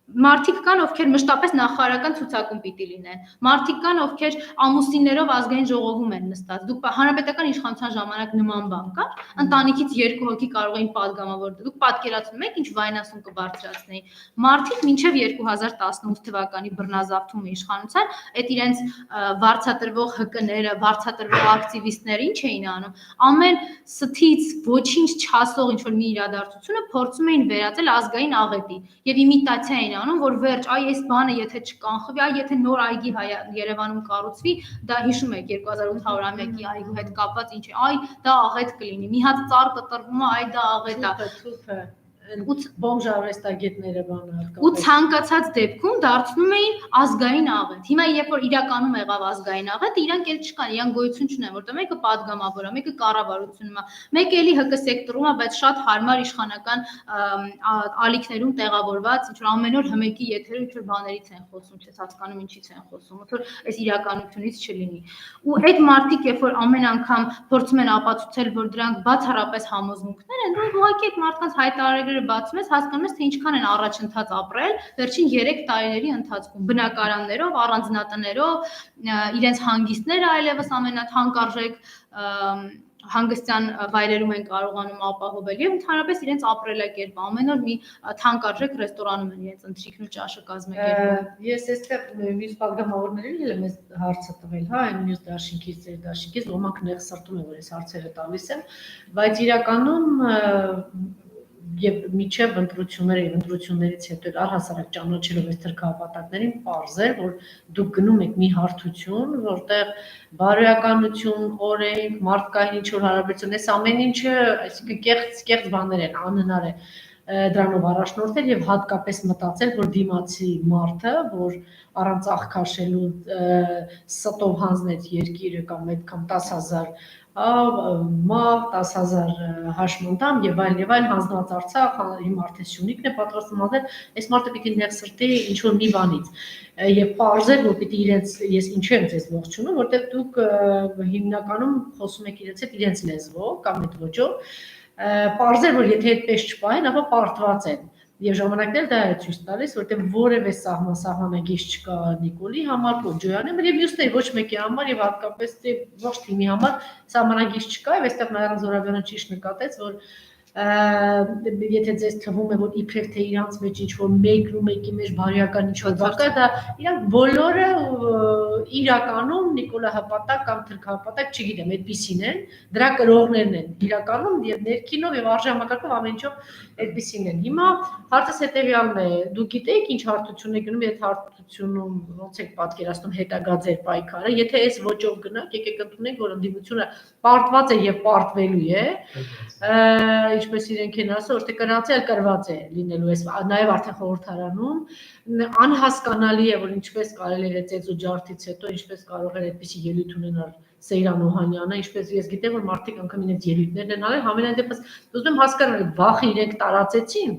[SPEAKER 2] Մարդիկ կան, ովքեր մշտապես նախարարական ցուցակում պիտի լինեն։ Մարդիկ կան, ովքեր ամուսիններով ազգային ժողովում են նստած։ Դուք հանրապետական իշխանության ժամանակ նման բան կա, ընտանիքից 2 հոգի կարող էին падգամավոր։ Դուք պատկերացնում եք, ինչ վայնասուն կբարձրացնեին։ Մարդիկ մինչև 2018 թվականի բռնազավթումը իշխանության, այդ իրենց վարձատրվող ՀԿ-ները, վարձատրվող ակտիվիստները ինչ էին անում։ Ամեն ստից ոչինչ չասող ինչ որ մի իրադարձությունը փորձում էին վերածել ազգային աղետի եւ իմիտացիա էին անում, որ վերջ, այ այս բանը եթե չկանխվի, այ եթե նոր այգի Երևանում կառուցվի, դա հիշում եք 2800-ամյակի այգու հետ կապված ինչ է, այ դա աղետ կլինի։ Մի հատ ծառ կտրվում է, այ դա աղետ է։ Բոմժ արվեստագետները բանը հատկապես։ Ու ցանկացած դեպքում դարձնում էին ազգային աղետ։ Հիմա երբ որ իրականում եղավ ազգային աղետ, իրանք էլ չկան, իրան գոյություն չունեն, որտեղ մեկը падգամավոր է, մեկը կառավարությունում է, մեկը էլի ՀԿ սեկտորում է, բայց շատ հարմար իշխանական ալիքներում տեղավորված, ինչ որ ամեն օր հմեկի եթերում ինչ որ բաներից են խոսում, չես հասկանում ինչից են խոսում, ոնց որ այս իրականությունից չլինի։ Ու այդ մարդիկ, երբ որ ամեն անգամ փորձում են ապացուցել, որ դրանք բացառապես համոզմունքներ են, դու ուղղակի այդ մարդկանց հայտարարները բացում ես, հասկանում ես, թե ինչքան են առաջընթաց ապրել վերջին 3 տարիների ընթացքում, բնակարաններով, առանձնատներով, իրենց հանգիստները այլևս ամենաթանկարժեք հանգստյան վայրերում են կարողանում ապահովել եւ ընդհանրապես իրենց ապրելակերպը ամեն օր մի թանկարժեք ռեստորանում են իրենց ընթրիքն ու ճաշը կազմակերպում։ Ես
[SPEAKER 1] այստեղ մյուս падգամավորներին էլ եմ հարցը տվել, հա, այն մյուս դաշինքից, ձեր դաշինքից, ոմանք նեղ սրտում են, որ ես հարցերը տալիս եմ, բայց իրականում եւ միջև ընտրությունները եւ ընտրություններից հետո առհասարակ ճանաչելով այս թրքահապատակներին պարզ էր, որ դուք գնում եք մի հարթություն, որտեղ բարոյականություն, օրենք, մարդկային ինչ որ հարաբերություն, այս ամեն ինչը, այսինքն կեղծ բաներ են, անհնար է դրանով առաջնորդել եւ հատկապես մտածել, որ դիմացի մարդը, որ առանց աղքաշելու ստով հանձնեց երկիրը կամ այդքան 10,000 մահ, 10,000 հաշմանդամ եւ այլ հանձնված Արցախ, հիմա արդեն Սյունիքն է պատրաստվում հանձնել, այս մարդը պիտի նեղ սրտի ինչ որ մի բանից եւ պարզել, որ պիտի իրենց ես ինչու եմ ձեզ ողջունում, որտեղ դուք հիմնականում խոսում եք իրենց հետ իրենց լեզվով կամ այդ ոճով, պարզել, որ եթե այդպես չպահեն, ապա պարտված են։ Եվ ժամանակներ դա է ցույց տալիս, որտեղ որևէ սահմանագիր չկա Նիկոլի համար, Պոջոյանի համար եւ մյուսների ոչ մեկի համար եւ հատկապես ոչ թիմի համար սահմանագիր չկա եւ այստեղ Նաիրա Զորաբյանը ճիշտ նկատեց, որ եթե ձեզ թվում է, որ իբրև թե իրանց մեջ ինչ-որ մեկն ու մեկի մեջ բարյական ինչ-որ բան կա, դա իրանք բոլորը իրականում Նիկոլա հպատակ կամ թրքահպատակ, չգիտեմ, այդպիսին են, դրա կրողներն են իրականում եւ ներքինով եւ արժանապատվով ամեն ինչով այդպիսին են։ Հիմա հարցս հետեւյալն է, դուք գիտեք ինչ հարթություն եք գնում, եթե հարթությունում ոնց եք պատկերացնում հետագա ձեր պայքարը, եթե այս ոճով գնաք, եկեք ընդունենք, որ ընդդիմությունը պարտված է եւ պարտվելու է, ինչպես իրենք են ասում, որ թե կրած է, կրված է լինելու է, նաև արդեն խորհրդարանում անհասկանալի է, որ ինչպես կարելի է ծեծու ջարդից հետո, ինչպես կարող էր այդպիսի ելույթ ունենալ Սեյրան Օհանյանը, ինչպես ես գիտեմ, որ մարդիկ անգամ իրենց ելույթներն են արել, համենայն դեպս ուզում եմ հասկանալ, վախը իրենք տարածեցին,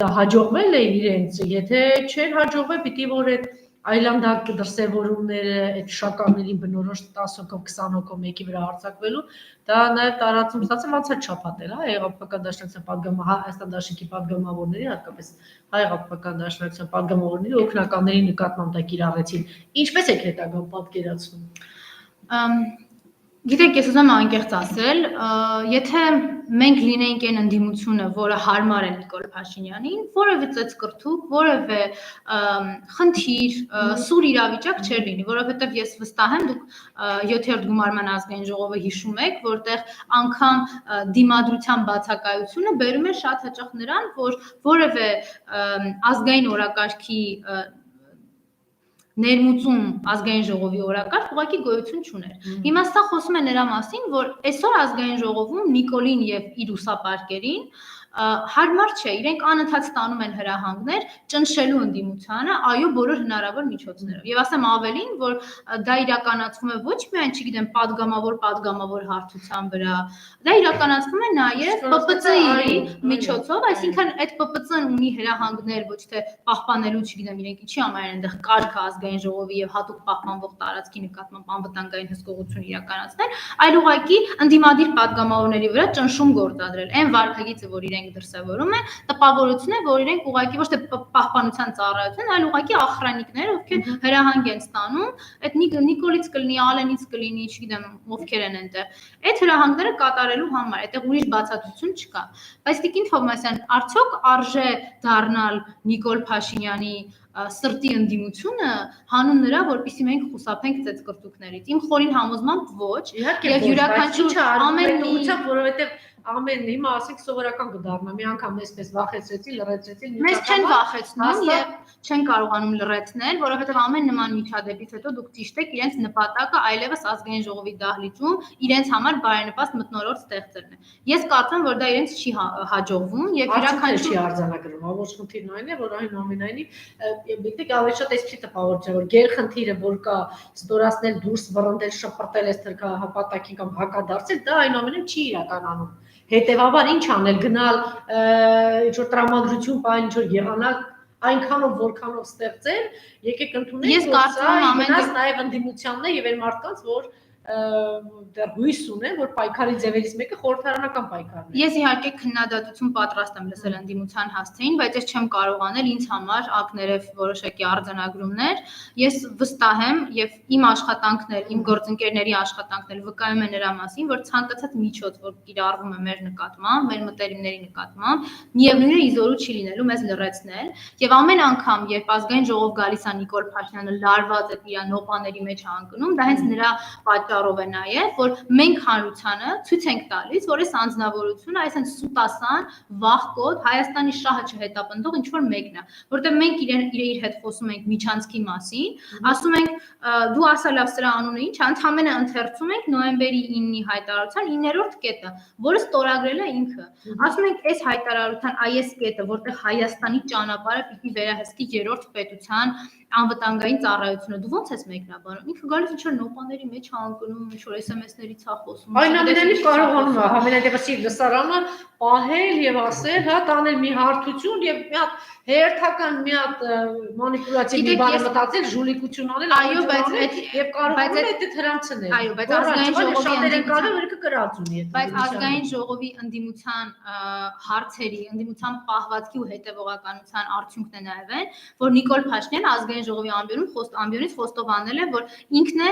[SPEAKER 1] դա հաջողվել է իրենց, եթե չեն հաջողվել, պիտի որ այդ այլանդակ դրսևորումները, այդ շականներին բնորոշ 10 հոգով, 20 հոգով մեկի վրա արձակվելու, դա նաև տարածում ստացել, ոնց է չափատել, Հեղափոխական դաշնակցության Հայաստան դաշնքի պատգամավորների, հատկապես Հեղափոխական դաշնակցության պատգամավորների օգնականների նկատմամբ դա կիրառեցին։ Ինչպես եք հետագան պատկերացնում։
[SPEAKER 2] Գիտեք, ես ուզում եմ անկեղծ ասել, եթե մենք լինեինք այն ընդդիմությունը, որը հարմար է Նիկոլ Փաշինյանին, որևէ ծեծկռթուկ, որևէ խնդիր, սուր իրավիճակ չէր լինի, որովհետև ես վստահ եմ, դուք 7-րդ գումարման ազգային ժողովը հիշում եք, որտեղ անգամ դիմադրության բացակայությունը բերում է շատ հաճախ նրան, որ որևէ ազգային օրակարգի ներմուծում ազգային ժողովի օրակարգ ուղղակի գոյություն չուներ։ Հիմա սա խոսում է նրա մասին, որ այսօր ազգային ժողովում Նիկոլին եւ իր ուսապարկերին հարմար չէ, իրենք անընդհատ ստանում են հրահանգներ ճնշելու ընդդիմությանը, այո, բոլոր հնարավոր միջոցներով։ Եվ ասեմ ավելին, որ դա իրականացվում է ոչ միայն, չգիտեմ, падգամավոր հարթության վրա, դա իրականացվում է նաև ՊՊՑ-ի միջոցով, այսինքն այդ ՊՊՑ-ն ունի հրահանգներ ոչ թե պահպանելու, չգիտեմ, իրենք ինչի համար են այնտեղ կարգը ազգային ժողովի եւ հատուկ պահպանվող տարածքի նկատմամբ անվտանգային հսկողություն իրականացնել, այլ ուղղակի ընդդիմադիր падգամավորների վրա ճնշում գործադրել։ Այն վարքագիծը, որ իրենք դրսևորում են, տպավորություն է, որ իրենք ուղղակի ոչ թե պահպանության ծառայություն, այլ ուղղակի ախրանիկներ, ովքեր հրահանգ են ստանում, այդ Նիկոլից կլինի, Ալենից կլինի, չգիտեմ, ովքեր են այնտեղ։ Այդ հրահանգները կատարելու համար, այդտեղ ուրիշ բացատրություն չկա։ Բայց Տիկին Թովմասյան, արդյոք արժե դառնալ Նիկոլ Փաշինյանի սրտի ընդդիմությունը հանուն նրա, որպեսզի մենք խուսափենք ծեծկռտուկներից։ Իմ խորին համոզմամբ ոչ, եւ յուրաքանչյուր ամեն մի,
[SPEAKER 1] որովհետեւ ամեն հիմա ասենք սովորական կդառնա, մի անգամ այսպես վախեցրեցի, լրացրեցի,
[SPEAKER 2] մեզ չեն վախեցնում եւ չեն կարողանում լրացնել, որովհետեւ ամեն նման միջադեպից հետո դուք ճիշտ եք, իրենց նպատակը այլևս ազգային ժողովի դահլիճում իրենց համար բարենպաստ մթնոլորտ ստեղծելն է։ Ես կարծում եմ, որ դա իրենց չի հաջողվում եւ յուրաքանչյուր
[SPEAKER 1] չի արձանագրում, ոչ խնդիրն այն է, որ այնուամենայնիվ գիտեք ավելի շատ այսպիսի տպավորություն է, որ գերխնդիրը, որ կա ստորացնել, դուրս վռնդել, շփրտել այս թրքահապատակին կամ հակադարձել, դա այնուամենայնիվ չի իրականանում։ Հետևաբար ինչ անել, գնալ ինչ-որ տրամադրություն պահել, ինչ-որ եղանակ այնքանով որքանով ստեղծել, եկեք ընդունենք,
[SPEAKER 2] ես կարծում եմ ամեն
[SPEAKER 1] դեպքում նաև ընդդիմությանն է եւ այն մարդկանց, որ դեռ հույս ունեն, որ պայքարի ձևերից մեկը խորհրդարանական պայքարն է։
[SPEAKER 2] Ես իհարկե քննադատություն պատրաստ եմ լսել ընդդիմության հասցեին, բայց ես չեմ կարող անել ինձ համար ակներև որոշակի արձանագրումներ։ Ես վստահ եմ եւ իմ աշխատանքներ, իմ գործընկերների աշխատանքներ վկայում են նրա մասին, որ ցանկացած միջոց, որ կիրառվում է մեր նկատմամբ, մեր մտերիմների նկատմամբ, միևնույն է իզորու չի լինելու մեզ լրացնել, եւ ամեն անգամ, երբ ազգային ժողով գալիս է Նիկոլ Փաշինյանը լարված է իր նոպաների մեջ հանգնում, դա հենց նրա պատճառով է նաև, որ մենք հանրությանը ցույց ենք տալիս, որ այս անձնավորությունը, այս սուտասան, վախկոտ, Հայաստանի շահը չհետապնդող ինչ որ մեկն է, որտեղ մենք իր հետ խոսում ենք միջանցքի մասին, ասում ենք դու ասա լավ սրա անունը ինչ, ընդհանրապես ընթերցում ենք նոյեմբերի 9-ի հայտարարության 9-րդ կետը, որը ստորագրել է ինքը։ Ասում ենք այս հայտարարության այս կետը, որտեղ Հայաստանի ճանապարհը պիտի վերահսկի երրորդ պետության անվտանգային ծառայությունը, դու ոնց ես մեկնաբանում։ Ինքը գալիս ինչ-որ նոպաների մեջ անկնում, ինչ-որ SMS-ներից է խոսում։
[SPEAKER 1] Այնուամենայնիվ կարողանում է համենայնիվ լսարանը պահել եւ ասել, հա, տանել մի հարթություն եւ մի հատ հերթական մի հատ մանիպուլյատիվ մի բան մտածել, ժուլիկություն անել,
[SPEAKER 2] այո, բայց
[SPEAKER 1] եւ կարողանում է դա հрамցնել։
[SPEAKER 2] Այո, բայց ազգային ժողովի
[SPEAKER 1] ընդդիմության կրած ունի։
[SPEAKER 2] Բայց ազգային ժողովի ընդդիմության հարցերի, ընդդիմության պահվածքի ու հետևողականության արդյունքն է նաեւ այն, որ Նիկոլ Փաշինյանը ազգային ժողովի ամբիոնից խոստովանել է, որ ինքն է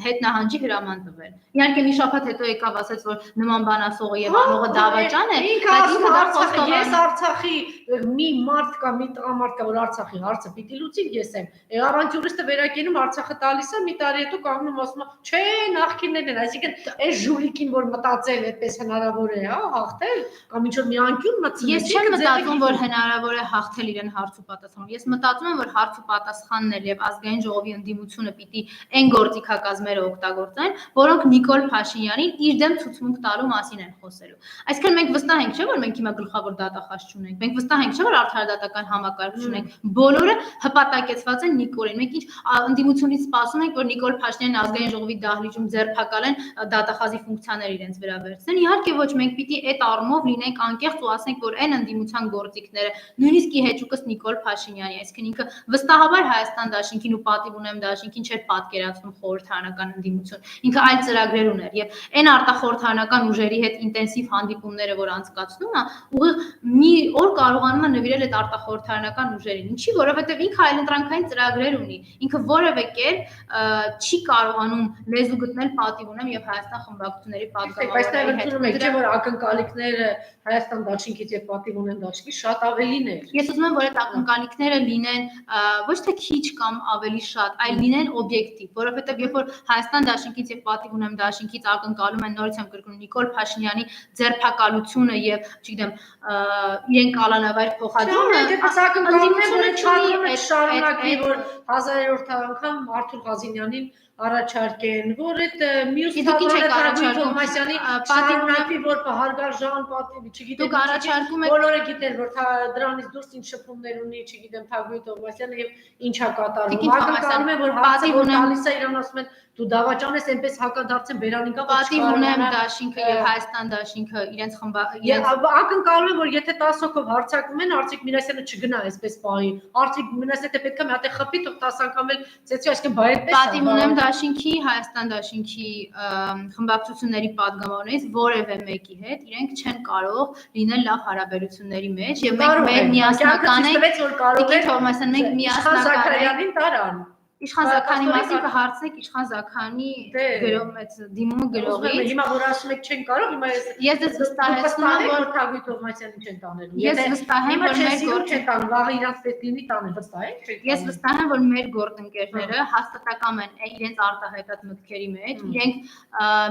[SPEAKER 2] հետնահանջի հրաման տվել։ Իհարկե մի շաբաթ հետո եկավ ասեց, որ նման բան ասողը եւ անողը դավաճան է,
[SPEAKER 1] բայց ինքը դա խոստովանել։ Ես Արցախի մի մարդ կա, մի տղամարդ կա, որ Արցախի հարցը պիտի լուծի, ես եմ։ Ավանտյուրիստը վերակենում Արցախը տալիս է, մի տարի հետո կանգնում ասում է, չէ, նախկիններն են, այսինքն այս ժուլիկին, որ մտածել այդպես հնարավոր է, հա, հաղթել, կամ ինչ-որ մի անկյուն մտցնել։
[SPEAKER 2] Ես չեմ մտածում, որ հնարավոր է հաղթել իրեն հարց ու պատասխանով։ Ես մտածում եմ, որ հարց ու պատասխանն էլ եւ ազգային ժողովի ընդդիմությունը պիտի այն գործիքակազմերը օգտագործեն, որոնք Նիկոլ Փաշինյանին իր դեմ ցուցմունք տալու մասին են խոսելու։ Այսինքն մենք վստահ ենք, չէ՞ որ մենք հիմա գլխավոր դատախազ չունենք։ Մենք վստահ ենք, չէ՞ որ արդարադատական համակարգ չունենք։ Բոլորը հպատակեցված են Նիկոլին։ Մենք ինչ ընդդիմությունից սպասում ենք, որ Նիկոլ Փաշինյանն ազգային ժողովի դահլիճում ձերբակալեն դատախազի ֆունկցիաներ իրենց վրա վերցնեն։ Իհարկե ոչ, մենք պիտի այդ առումով լինենք անկեղծ ու ասենք, որ այն ընդդիմության գործիքները, նույնիսկ ի հեճուկս Նիկոլ Փաշինյանի, այսինքն ինքը վստահաբար Հայաստան դաշինքին ու պատիվ ունեմ դաշինքին չէր պատկերացնում խորհրդարանական ընդդիմություն։ Ինքը այլ ծրագրեր ուներ եւ այն արտախորհրդարանական ուժերի հետ ինտենսիվ հանդիպումները, որ անցկացնում է, ուղիղ մի օր կարողանում է նվիրել այդ արտախորհրդարանական ուժերին։ Ինչի, որովհետեւ ինքը այլընտրանքային ծրագրեր ունի։ Ինքը որևէ կերպ չի կարողանում լեզու գտնել պատիվ ունեմ եւ Հայաստան խմբակցությունների պատգամավորների հետ։
[SPEAKER 1] Բայց դա ընդունում եք, չէ՞ որ ակնկալիքները Հայաստան դաշինքից եւ պատիվ ունեմ դաշինքից շատ ավելին է։
[SPEAKER 2] Ես ուզում եմ, որ այդ ակնկալիքները լինեն ոչ թե քիչ կամ ավելի շատ, այլ լինեն օբյեկտիվ, որովհետեւ երբ որ Հայաստան դաշինքից եւ պատիվ ունեմ դաշինքից ակնկալում են նորից եմ կրկնում Նիկոլ Փաշինյանի ձերբակալությունը եւ, չգիտեմ, իրեն կալանավայր փոխադրումը,
[SPEAKER 1] դեպս ակնկալում են, որ չարում է շարունակի, որ 1000-րդ անգամ Արթուր Ղազինյանին առաջարկեն, որ այդ մյուս Թագուհի Թովմասյանի պատիվնակի, որ հարգարժան պատիվ, չգիտեմ, բոլորը գիտեն, որ դրանից դուրս ինչ շփումներ ունի, չգիտեմ, Թագուհի Թովմասյանը եւ ինչա կատարվում։ Ակնկալում են, որ հացը որ տալիս է իրան ասում են դու դավաճան ես, այնպես հակադարձեն Բերանիկա
[SPEAKER 2] պատիվ ունեմ դաշինքը եւ Հայաստան դաշինքը իրենց
[SPEAKER 1] ակնկալում են, որ եթե 10 հոգով հարցակվում են, Արծիկ Մինասյանը չգնա այսպես պահի։ Արծիկ Մինասյանը պետք է մի հատ խփի, թող 10 անգամ էլ ծեծի, այսինքն բայ այդպես է։
[SPEAKER 2] Պատիվ ունեմ դաշինքի, Հայաստան դաշինքի խմբակցությունների падգամավորներից որևէ մեկի հետ իրենք չեն կարող լինել լավ հարաբերությունների մեջ եւ մենք մեր միասնական ենք Տիկին Թովմասյան, մենք միասնական ենք Իշխան Զաքարյանի մասին կհարցնեք Իշխան Զաքարյանի գրոմից դիմումը գրողից։
[SPEAKER 1] Հիմա որ ասում եք չեն կարող, հիմա
[SPEAKER 2] ես դες վստահեցնում եմ, որ
[SPEAKER 1] Թագուհի Թովմասյանին չեն տանելու։
[SPEAKER 2] Ես վստահ եմ, որ մեր
[SPEAKER 1] գործ չեն տան, վաղը իրանց պետք լինի տանել, վստահ եք։
[SPEAKER 2] Ես վստահ եմ, որ մեր գործընկերները հաստատակամ են իրենց արտահայտած մտքերի մեջ, իրենք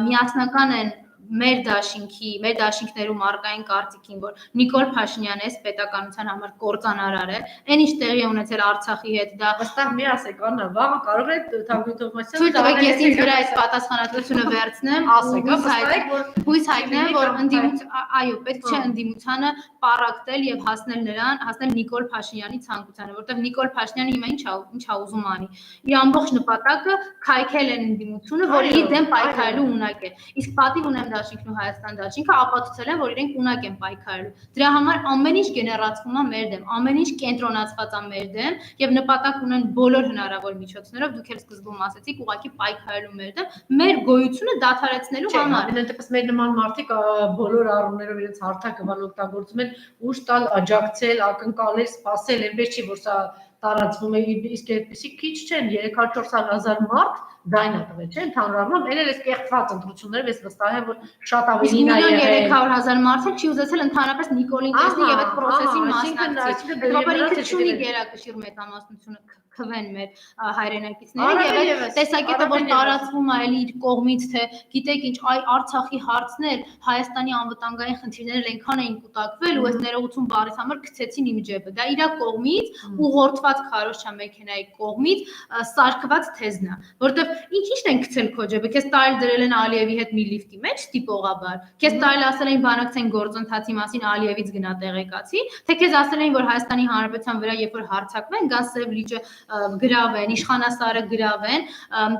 [SPEAKER 2] միասնական են մեր դաշինքներում արկային կարծիքին, որ Նիկոլ Փաշինյանը այս պետականության համար կործանարար է, այն ինչ տեղի է ունեցել Արցախի հետ, դա
[SPEAKER 1] վստահ մի ասեք, Աննա, վաղը կարող է Թագուհի Թովմասյանը
[SPEAKER 2] ցույց տվեք, ես ինձ վրա այս պատասխանատվությունը վերցնեմ, հույս հայտնեմ, որ այո, պետք չէ ընդդիմությանը պարակտել եւ հասնել Նիկոլ Փաշինյանի ցանկությանը, որտեղ Նիկոլ Փաշինյանը հիմա ինչ է ուզում անի։ Իր ամբողջ նպատակը քայքել են ընդդիմությունը, որ իր դեմ պայքարելու ունակ է։ Իսկ պատիվ ունեմ դաշինքն ու Հայաստան դաշինքը ապացուցել են, որ իրենք ունակ են պայքարելու։ Դրա համար ամեն ինչ գեներացվում է մեր դեմ, ամեն ինչ կենտրոնացված է մեր դեմ եւ նպատակ ունեն բոլոր հնարավոր միջոցներով, դուք էլ սկզբում ասացիք, ուղղակի պայքարելու մեր դեմ, մեր գոյությունը դադարեցնելու համար։
[SPEAKER 1] Այնտեղս մեր նման մարդիկ բոլոր առումներով իրենց հարթակը բան օգտագործում են ուժ տալ, աջակցել, ակնկալել, սпасել, այնպես չի որ սա տարածվում է, իսկ այդպեսի քիչ չեն 300-400,000 մարդ դայնա տվել, չէ՞, ընդհանուր առմամբ, այլ էս կեղծված ընտրություններով ես վստահ եմ, որ շատ ավելին է եղել։
[SPEAKER 2] 300,000 մարդ չի ուզեցել ընդհանրապես Նիկոլին տեսնի եւ այդ process-ին մասնակցի։ Հետո ինքը չունի գերակշիռ մեծամասնությունը քվեն մեր հայրենակիցները եւ այդ տեսակետը որ տարածվում է էլի իր կողմից թե գիտեք ինչ այ Արցախի հարցներ Հայաստանի անվտանգային խնդիրները այնքան էին կուտակվել ու այս ներողություն բառից համար գցեցին իմ ջեբը դա իր կողմից ուղղորդված քարոշչա մեքենայի կողմից սարքված թեզն է որովհետեւ ինչն են գցել քո ջեբը քեզ տարել դրել են Ալիևի հետ մի լիֆտի մեջ տիպողաբար քեզ տարել ասել են բանակցեն գործընթացի մասին Ալիևից գնա տեղեկացի թե քեզ ասել են որ Հայաստանի Հանրապետության վրա երբ որ հարձակվեն գան Սև լիճը գրավեն իշխանասարը գրավեն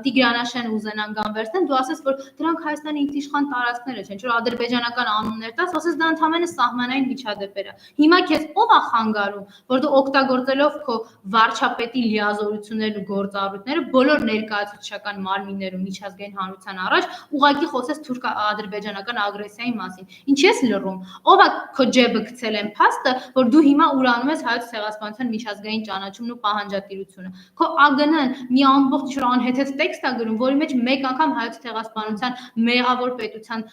[SPEAKER 2] Տիգրանաշեն ուզենան գանվերցնեն դու ասես որ դրանք Հայաստանի ինքնիշխան տարածքները չեն որ ադրբեջանական անուններ տաս ասես դա ընդհանրապես սահմանային միջադեպեր է հիմա քեզ ով է խանգարում որ դու օգտագործելով քո վարչապետի լիազորություններն ու գործառույթները բոլոր ներկայացուցչական մարմիններում միջազգային հանրության առաջ ուղղակի խոսես թուրք-ադրբեջանական ագրեսիայի մասին ինչի ես լռում ով է քո ջեբը գցել են փաստը որ դու հիմա ուրանում ես հայոց ցեղասպանության միջազգային ճանաչումն ու պահանջատիրությունը քո ԱԳՆ-ն մի ամբողջ ինչ-որ անհեթեթ տեքստ է գրում որի մեջ մեկ անգամ հայոց ցեղասպանության մեղավոր պետության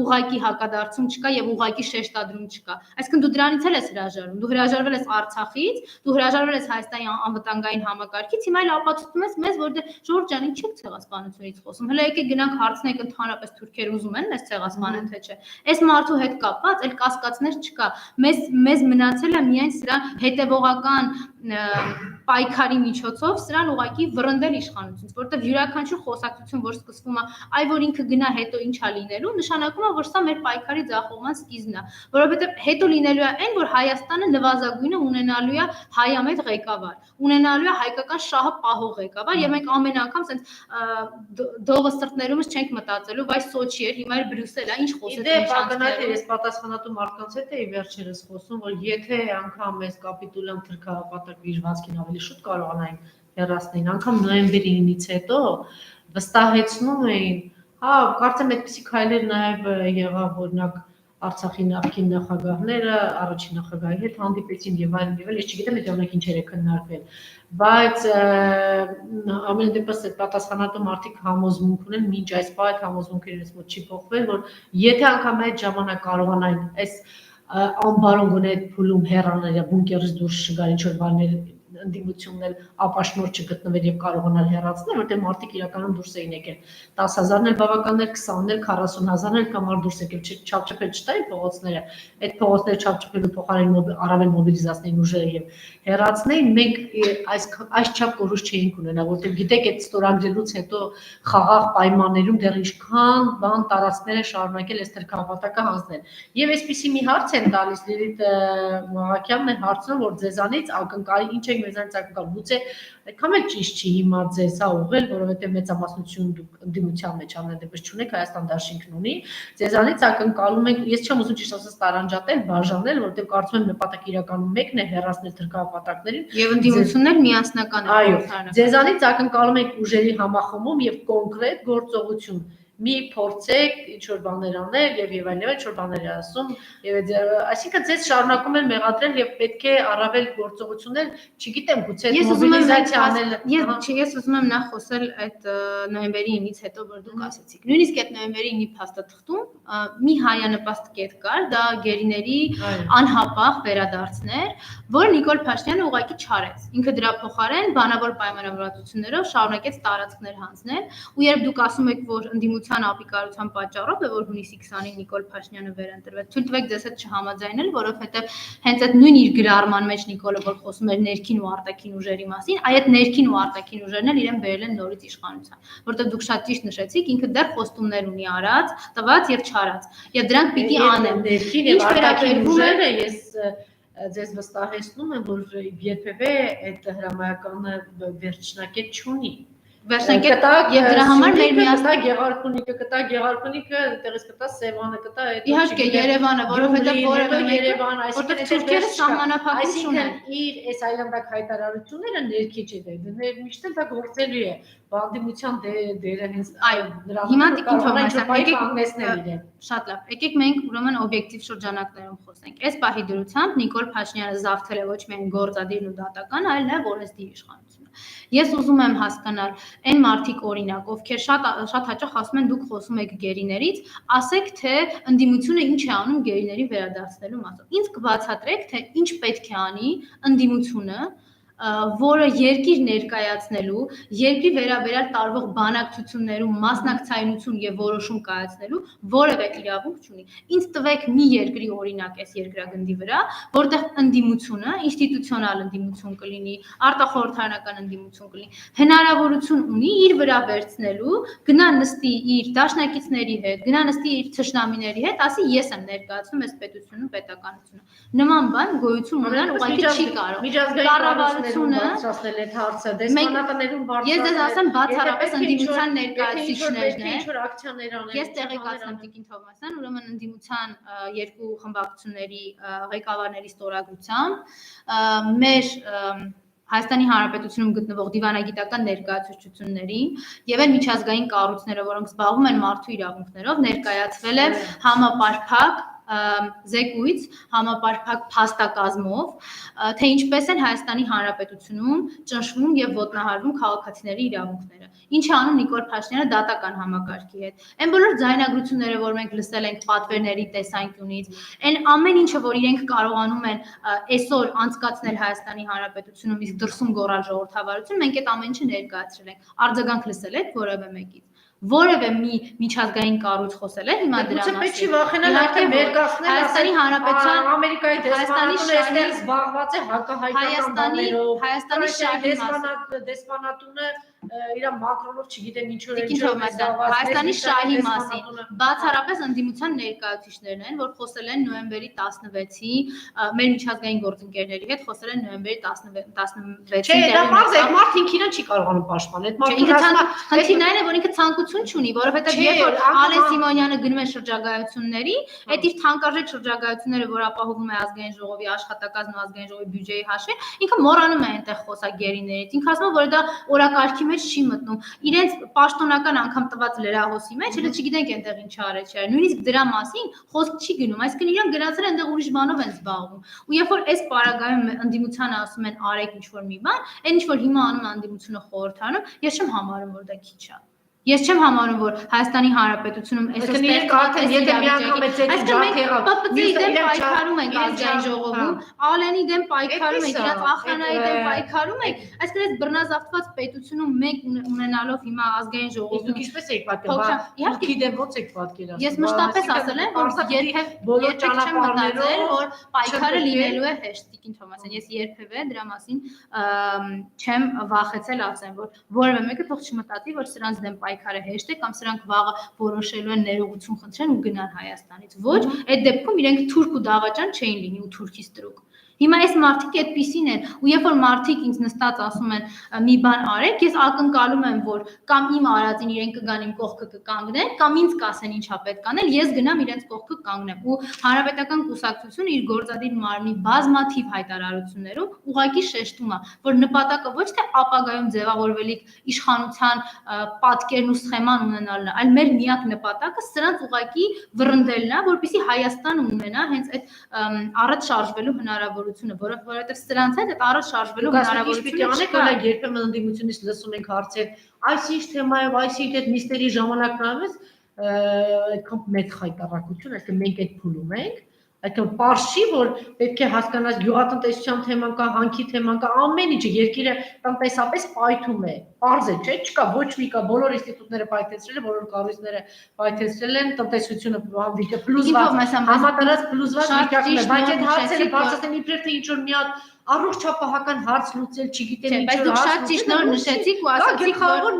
[SPEAKER 2] ուղղակի հակադարձում չկա եւ ուղղակի շեշտադրում չկա այսինքն դու դրանից էլ ես հրաժարվում դու հրաժարվել ես Արցախից դու հրաժարվել ես Հայաստանի անվտանգային համակարգից հիմա էլ ապացուցում ես մեզ որ դե Ժորժ ջան ինչի ցեղասպանությունից խոսում հələ եկեք գնանք հարցնենք ընդհանրապես թուրքեր ուզում են մեզ ցեղասպանել թե չէ այս մարդու հետ կապված այլ կասկածներ չկա մեզ մնացել է միայն սրա հետևողական պայքարի միջոցով սրան ուղակի վռնդել իշխանությունից որովհետև յուրաքանչյուր խոսակցություն որ սկսվում է այ որ ինքը գնա հետո ինչա լինելու նշանակում է որ սա մեր պայքարի ձախողման սկիզբն է որովհետև հետո լինելու է այն որ Հայաստանը նվազագույնը ունենալու է հայամետ ղեկավար ունենալու է հայկական շահը պահող ղեկավար եւ մենք ամեն անգամ sense դողը սրտներումս չենք մտածելու վայ Սոչի էր հիմա էլ Բրյուսել է ինչ խոսեց
[SPEAKER 1] ինչ անցնելու ես պատասխանատու մարդկանց հետ էի վերջերս խոսում որ եթե անգամ այս կապիտուլյան թրքահապատակ վիժվածքին ավելի շուտ կարողանային հեռացնել անգամ նոյեմբերի 9-ից հետո վստահեցնում էին հա կարծեմ այդպիսի քայլեր նաև եղավ օրինակ Արցախի նախկին նախագահները առաջին նախագահի հետ հանդիպեցին եւ այլն ես չգիտեմ այդ օրինակ ինչեր է քննարկվել բայց ամեն դեպս այդ պատասխանատու մարդիկ համոզմունք ունեն մինչ այս պահ այդ համոզմունքը իրենց մոտ չի փոխվել որ եթե անգամ այդ ժամանակ կարողանային այս անբարոն գոնե այդ փուլում հեռանել եւ բունկերից դուրս չգալ ինչ որ բաներ ընդդիմությունն էլ ապաշնոր չգտնվել եւ կարողանալ հեռացնել որտեղ մարդիկ իրականում դուրս էին եկել 10,000-ն էլ բավականն էր 20-ն էլ 40,000-ն էլ կամար դուրս եկել չափչփել չտային փողոցները այդ փողոցները չափչփելու փոխարեն առավել մոբիլիզացնեին ուժերը եւ հեռացնեին մենք այս չափ կորուստ չէինք ունենա որտեղ գիտեք այդ ստորագրելուց հետո խաղաղ պայմաններում դեռ ինչքան բան տարածքները շարունակել այս թրքահավատակը հանձնել եւ այսպիսի մի հարց են տալիս Լիլիթ Մաղաքյանն է հարցնում որ ձեզանից ակնկալի ինչ եք մեզանից ակնկալ գուցե այդքան էլ ճիշտ չի հիմա ձեզ հա ուղղել որովհետեւ մեծամասնություն դուք ընդդիմության մեջ ամեն դեպս չունեք Հայաստան դաշինքն ունի ձեզանից ակնկալում ենք ես չեմ ուզում ճիշտ ասած տարանջատել բաժանել որովհետեւ կարծում եմ նպատակը իրականում մեկն է հեռացնել թրքահապատակներին եւ
[SPEAKER 2] ընդդիմությունն էլ միասնական է
[SPEAKER 1] այո ձեզանից ակնկալում ենք ուժերի համախմբում եւ կոնկրետ գործողություն մի փորձեք ինչ որ բաներ անել եւ այլն ինչ որ բաներ ասում եւ այսինքն ձեզ շարունակում են մեղադրել եւ պետք է առավել գործողություններ չգիտեմ գուցե մոբիլիզացիա անել
[SPEAKER 2] ես ուզում եմ նախ խոսել այդ նոյեմբերի 9-ից հետո որ դուք ասացիք նույնիսկ այդ նոյեմբերի 9-ի փաստաթղթում մի հայանպաստ կետ կար դա գերիների անհապաղ վերադարձներ որ Նիկոլ Փաշինյանը ուղղակի չարեց ինքը դրա փոխարեն բանավոր պայմանավորվածություններով շարունակեց տարածքներ հանձնել ու երբ դուք ասում եք որ ընդդիմության ապիկարության պատճառով է որ հունիսի 20-ին Նիկոլ Փաշինյանը վերընտրվեց թույլ տվեք ձեզ հետ չհամաձայնել որովհետեւ հենց այդ նույն իր գրառման մեջ Նիկոլը որ խոսում էր ներքին ու արտաքին ուժերի մասին այդ ներքին ու արտաքին ուժերն էլ իրեն բերել են նորից իշխանության որովհետեւ դուք շատ ճիշտ նշեցիք ինքը դեռ խոստումներ ունի արած տված եւ չարած եւ դրանք պիտի անեն
[SPEAKER 1] ներքին եւ արտաքին ուժերը ես ձեզ վստահեցնում եմ որ երբևէ այդ հրամայականը վերջնակետ չունի
[SPEAKER 2] վերջնակետ եւ դրա համար մեր
[SPEAKER 1] միասնակ Գեղարքունիքը այդտեղից կտա Սևանը կտա այդ
[SPEAKER 2] իհարկե Երևանը որովհետեւ որևէ
[SPEAKER 1] Երևան
[SPEAKER 2] այսինքն թուրքերը սահմանափակում չունեն
[SPEAKER 1] իր այս այլանդակ հայտարարությունները ներքի չի դեր միշտ դա գործելու է բանդիմության դերը հենց
[SPEAKER 2] այո հիմա դիքին
[SPEAKER 1] թողնեսնել
[SPEAKER 2] շատ լավ եկեք մենք ուրեմն օբյեկտիվ շրջանակներում խոսենք այս պահի դրությամբ Նիկոլ Փաշինյանը զավթել է ոչ միայն գործադիրն ու դատական այլ նաև օրենսդիր իշխանությունը ես ուզում եմ հասկանալ այն մարդիկ օրինակ ովքեր շատ հաճախ ասում են դուք խոսում եք գերիներից ասեք թե ընդդիմությունը ինչ է անում գերիների վերադարձնելու մասով ինձ կբացատրեք թե ինչ պետք է անի ընդդիմությունը որը երկիր ներկայացնելու, երկրի վերաբերյալ տարվող բանակցություններում մասնակցայնություն եւ որոշում կայացնելու որևէ իրավունք չունի։ Ինձ տվեք մի երկրի օրինակ այս երկրագնդի վրա, որտեղ ընդդիմությունը, ինստիտուցիոնալ ընդդիմություն կլինի, արտախորհրդարանական ընդդիմություն կլինի, հնարավորություն ունի իր վրա վերցնելու, գնա նստի իր դաշնակիցների հետ, գնա նստի իր թշնամիների հետ, ասի ես եմ ներկայացնում այս պետությունը, պետականությունը։ Նման բան գոյություն ունենալ ուղղակի չի կարող։
[SPEAKER 1] Բարձրացնել այդ հարցը, դեսպանատներում բարձրացնել։
[SPEAKER 2] Ես դες ասեմ բացառապես ընդդիմության ներկայացուցիչներն են։
[SPEAKER 1] Ինչ-որ ակցիաներ անել։
[SPEAKER 2] Ես տեղեկացնեմ Տիկին Թովմասյան, ուրեմն ընդդիմության երկու խմբակցությունների ղեկավարների ստորագրությամբ մեր Հայաստանի Հանրապետությունում գտնվող դիվանագիտական ներկայացուցչություններին եւ այն միջազգային կառույցները, որոնք զբաղվում են մարդու իրավունքներով, ներկայացվել է համապարփակ զեկույց համապարփակ փաստակազմով, թե ինչպես են Հայաստանի Հանրապետությունում ճնշվում եւ ոտնահարվում քաղաքացիների իրավունքները։ Ինչ է անում Նիկոլ Փաշինյանը դատական համակարգի հետ։ Այն բոլոր ձայնագրությունները, որ մենք լսել ենք պատվերների տեսանկյունից, այն ամեն ինչը, որ իրենք կարողանում են այսօր անցկացնել Հայաստանի Հանրապետությունում, իսկ դրսում գոռալ ժողովրդավարություն, մենք այդ ամեն ինչը ներկայացրել ենք։ Արձագանք լսել եք որևէ մեկից։ Որևէ մի միջազգային կառույց խոսել է հիմա դրա մասին։
[SPEAKER 1] Պետք չի վախենալ արդեն ներկայացնել
[SPEAKER 2] Հայաստանի Հանրապետության
[SPEAKER 1] Ամերիկայի դեսպանատունը այստեղ զբաղված է հակահայկական բաներով։ Հայաստանի դեսպանատունը իր մակրոնով չգիտեմ ինչու
[SPEAKER 2] Հայաստանի շահի մասին բացառապես ընդդիմության ներկայացուցիչներն են, որ խոսել են նոյեմբերի 16-ի մեր միջազգային գործընկերների հետ խոսել են նոյեմբերի 16-ին։
[SPEAKER 1] Չէ, դա բարձ է, մարդ ինքնին չի կարողանում պաշտպանել։
[SPEAKER 2] Խնդիրն այն է, որ ինքը ցանկություն չունի, որովհետև երբ որ Ալեն Սիմոնյանը գնում է շրջագայությունների, այդ իր թանկարժեք շրջագայությունները, որ ապահովում է ազգային ժողովի աշխատակազմն ու ազգային ժողովի բյուջեի հաշվին, ինքը մոռանում է այնտեղ խոսագերիներից։ Ինքը ասում է, որ դա օրակարգի մեջ չի մտնում։ Իրենց պաշտոնական անգամ տված լրահոսի մեջ, հələ չգիտենք այնտեղ ինչ արել չէ։ Նույնիսկ դրա մասին խոսք չի գնում, այսինքն իրենք գնացել են այնտեղ ուրիշ բանով են զբաղվում։ Ու երբ որ այս պարագայում ընդդիմությանը ասում են արեք ինչ-որ մի բան, այն ինչ-որ հիմա անում է ընդդիմությունը խորհրդանում, ես չեմ համարում, որ դա քիչ է։ Ես չեմ համարում, որ Հայաստանի Հանրապետությունում այսօր
[SPEAKER 1] եթե մի անգամ այդ ձեթի ջահ
[SPEAKER 2] ՊՊՑ-ի դեմ պայքարում ենք ազգային ժողովում, Ալենի դեմ պայքարում ենք, իրաց ախրանայի դեմ պայքարում ենք, այսինքն այս բռնազավթված պետությունում մենք ունենալով հիմա ազգային ժողովում
[SPEAKER 1] դուք ինչպես եք պատկերացնում, իհարկե դեմ ո՞նց եք պատկերացնում։
[SPEAKER 2] Ես մշտապես ասել եմ, որ երբեք չեմ մտածել, որ պայքարը լինելու է հեշտ, Տիկին Թովմասյան, ես երբևէ դրա մասին չեմ վախեցել ասեմ, որ որևէ մեկը թող չմտածի, որ սրանց դեմ պայքարը հեշտ է կամ սրանք վաղը որոշելու են ներողություն խնդրեն ու գնան Հայաստանից։ Ոչ, այդ դեպքում իրենք թուրք ու դավաճան չէին լինի ու թուրքի ստրուկ։ Հիմա այս մարդիկ այդպիսին են, ու երբ որ մարդիկ ինձ նստած ասում են մի բան արեք, ես ակնկալում եմ, որ կամ իմ արածին իրենք կգան իմ կողքը կկանգնեն, կամ ինձ կասեն ինչա պետք անել, ես գնամ իրենց կողքը կանգնեմ։ Ու Հանրապետական կուսակցությունը իր գործադիր մարմնի բազմաթիվ հայտարարություններում ուղղակի շեշտում է, որ նպատակը ոչ թե ապագայում ձևավորվելիք իշխանության պատկերն ու սխեման ունենալն է, այլ մեր միակ նպատակը սրանց ուղղակի վռնդելն է, որպեսզի Հայաստանը ունենա հենց այդ առաջ շարժվելու հնարավորությունը, որովհետև սրանց հետ այդ առաջ շարժվելու հնարավորությունը
[SPEAKER 1] չկա։ Երբեմն ընդդիմությունից լսում ենք հարցեր, այս ինչ թեմա է, այս ինչ այդ նիստերի ժամանակն ավես, այդքան մեծ խայտարակություն, այսինքն մենք այդ փուլում ենք, այդքան պարզ չի, որ պետք է հասկանալ գյուղատնտեսության թեման կա, հանքի թեման կա, ամեն ինչը երկիրը տնտեսապես պայթում է, պարզ է, չէ՞, չկա ոչ մի կա, բոլոր ինստիտուտները պայթեցրել են, բոլոր կառույցները պայթեցրել են, տնտեսությունը փլուզված, համատարած փլուզված վիճակում է, բայց այդ հարցերը բացատրեն իբրև թե ինչ-որ մի հատ առողջապահական հարց լուծել, չգիտեմ ինչ
[SPEAKER 2] որ հարց, բայց դուք շատ ճիշտ նոր նշեցիք ու ասացիք,
[SPEAKER 1] որ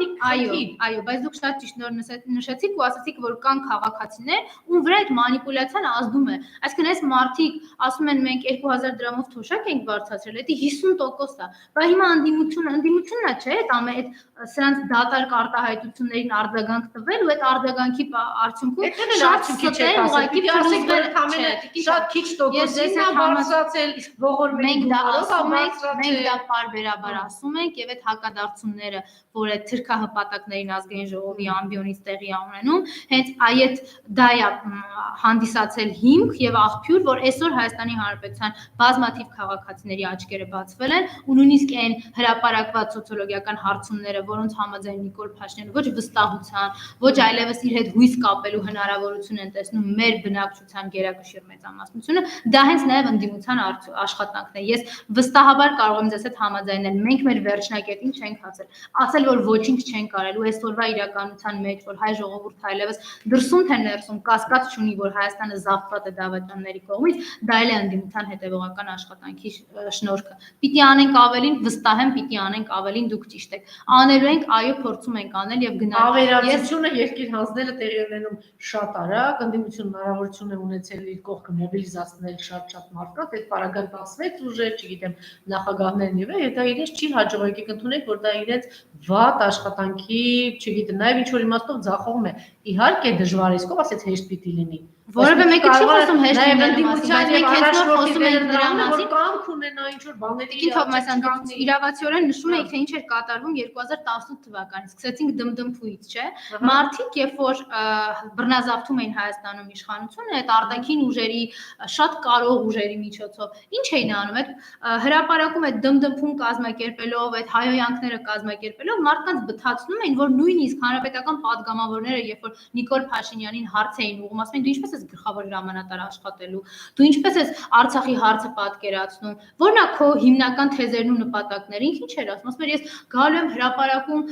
[SPEAKER 2] այո, բայց դուք շատ ճիշտ նոր նշեցիք ու ասացիք, որ կան քաղաքացիներ, ում վրա այդ մանիպուլյացիան ազդում է։ Այսինքն այս մարդիկ ասում են մենք 2000 դրամով թոշակ ենք բարձրացրել, դա 50% է։ Բայց հիմա ընդդիմությունն է, չէ՞, այդ սրանց դատարկ արտահայտություններին արձագանք տվել ու այդ արձագանքի արդյունքում շատ ստել ուղղակի փլուզվել,
[SPEAKER 1] շատ քիչ տոկոսն է բարձրացել, իսկ ողորմելի
[SPEAKER 2] մենք դա պարբերաբար ասում ենք եւ այդ հակադարձությունները, որ այդ թրքահպատակներին ազգային ժողովի ամբիոնից տեղի ունենում, հենց այդ դա է հանդիսացել հիմք եւ աղբյուր, որ այսօր Հայաստանի Հանրապետության բազմաթիվ քաղաքացիների աչքերը բացվել են ու նույնիսկ այն հրապարակված սոցիոլոգիական հարցումները, որոնց համաձայն Նիկոլ Փաշինյանը ոչ վստահության, ոչ այլևս իր հետ հույս կապելու հնարավորություն են տեսնում մեր բնակչության գերակշիռ մեծամասնությունը, դա հենց նաեւ ընդդիմության աշխատանքն է։ Ես վստահաբար կարող եմ ձեզ հետ համաձայնել, մենք մեր վերջնակետին չենք հասել, ասել որ ոչինչ չենք արել ու այսօրվա իրականության մեջ որ հայ ժողովուրդը այլևս դրսում թե ներսում կասկած չունի որ Հայաստանը զավթված է դավաճանների կողմից, դա էլ է ընդդիմության հետևողական աշխատանքի շնորհքը։ Պիտի անենք ավելին, վստահ եմ, պիտի անենք ավելին, դուք ճիշտ եք։ Անելու ենք, այո, փորձում ենք անել եւ գնալ։
[SPEAKER 1] Ավերածությունը երկիր հանձնելը տեղի ունենում շատ արագ, ընդդիմություն հնարավորություն է ունեցել իր կողքը մոբիլիզացնել շատ մարդկանց, այդ պարագայթացվեց ուժեր, չգիտեմ, նախագահներն եւ դա իրենց չի հաջողել, եկեք ընդունենք, որ դա իրենց վատ աշխատանքի, չգիտեմ, նաեւ ինչ որ իմաստով ձախողում է։ Իհարկե դժվար է, ով ասեց հեշտ պիտի լինի։
[SPEAKER 2] Որևէ մեկը չի խոսում հեշտ լինելու
[SPEAKER 1] մասին,
[SPEAKER 2] բայց մենք հենց նոր խոսում ենք դրա մասին,
[SPEAKER 1] կամք ունենա ինչ որ բաների։
[SPEAKER 2] Տիկին Թովմասյան, դուք իրավացիորեն նշում եք, թե ինչ էր կատարվում 2018 թվականից, սկսեցինք դմդմփույց, չէ՞։ Մարդիկ, երբ որ բռնազավթում էին Հայաստանում իշխանությունը, այդ արտաքին ուժերի, շատ կարող ուժերի միջոցով, ինչ էին անում, այդ հրապարակում այդ դմդմփում կազմակերպելով, այդ հայհոյանքները կազմակերպելով, մարդկանց բթացնում էին, որ նույնիսկ հանրապետական падգամավորները, երբ որ Նիկոլ Փաշինյանին հարց էին ուղղում, ասում էին, դու ինչպես ես գլխավոր հրամանատար աշխատելու, դու ինչպես ես Արցախի հարցը պատկերացնում, որն է քո հիմնական թեզերն ու նպատակները, ինչ էր ասում էր, ես գալու եմ հրապարակում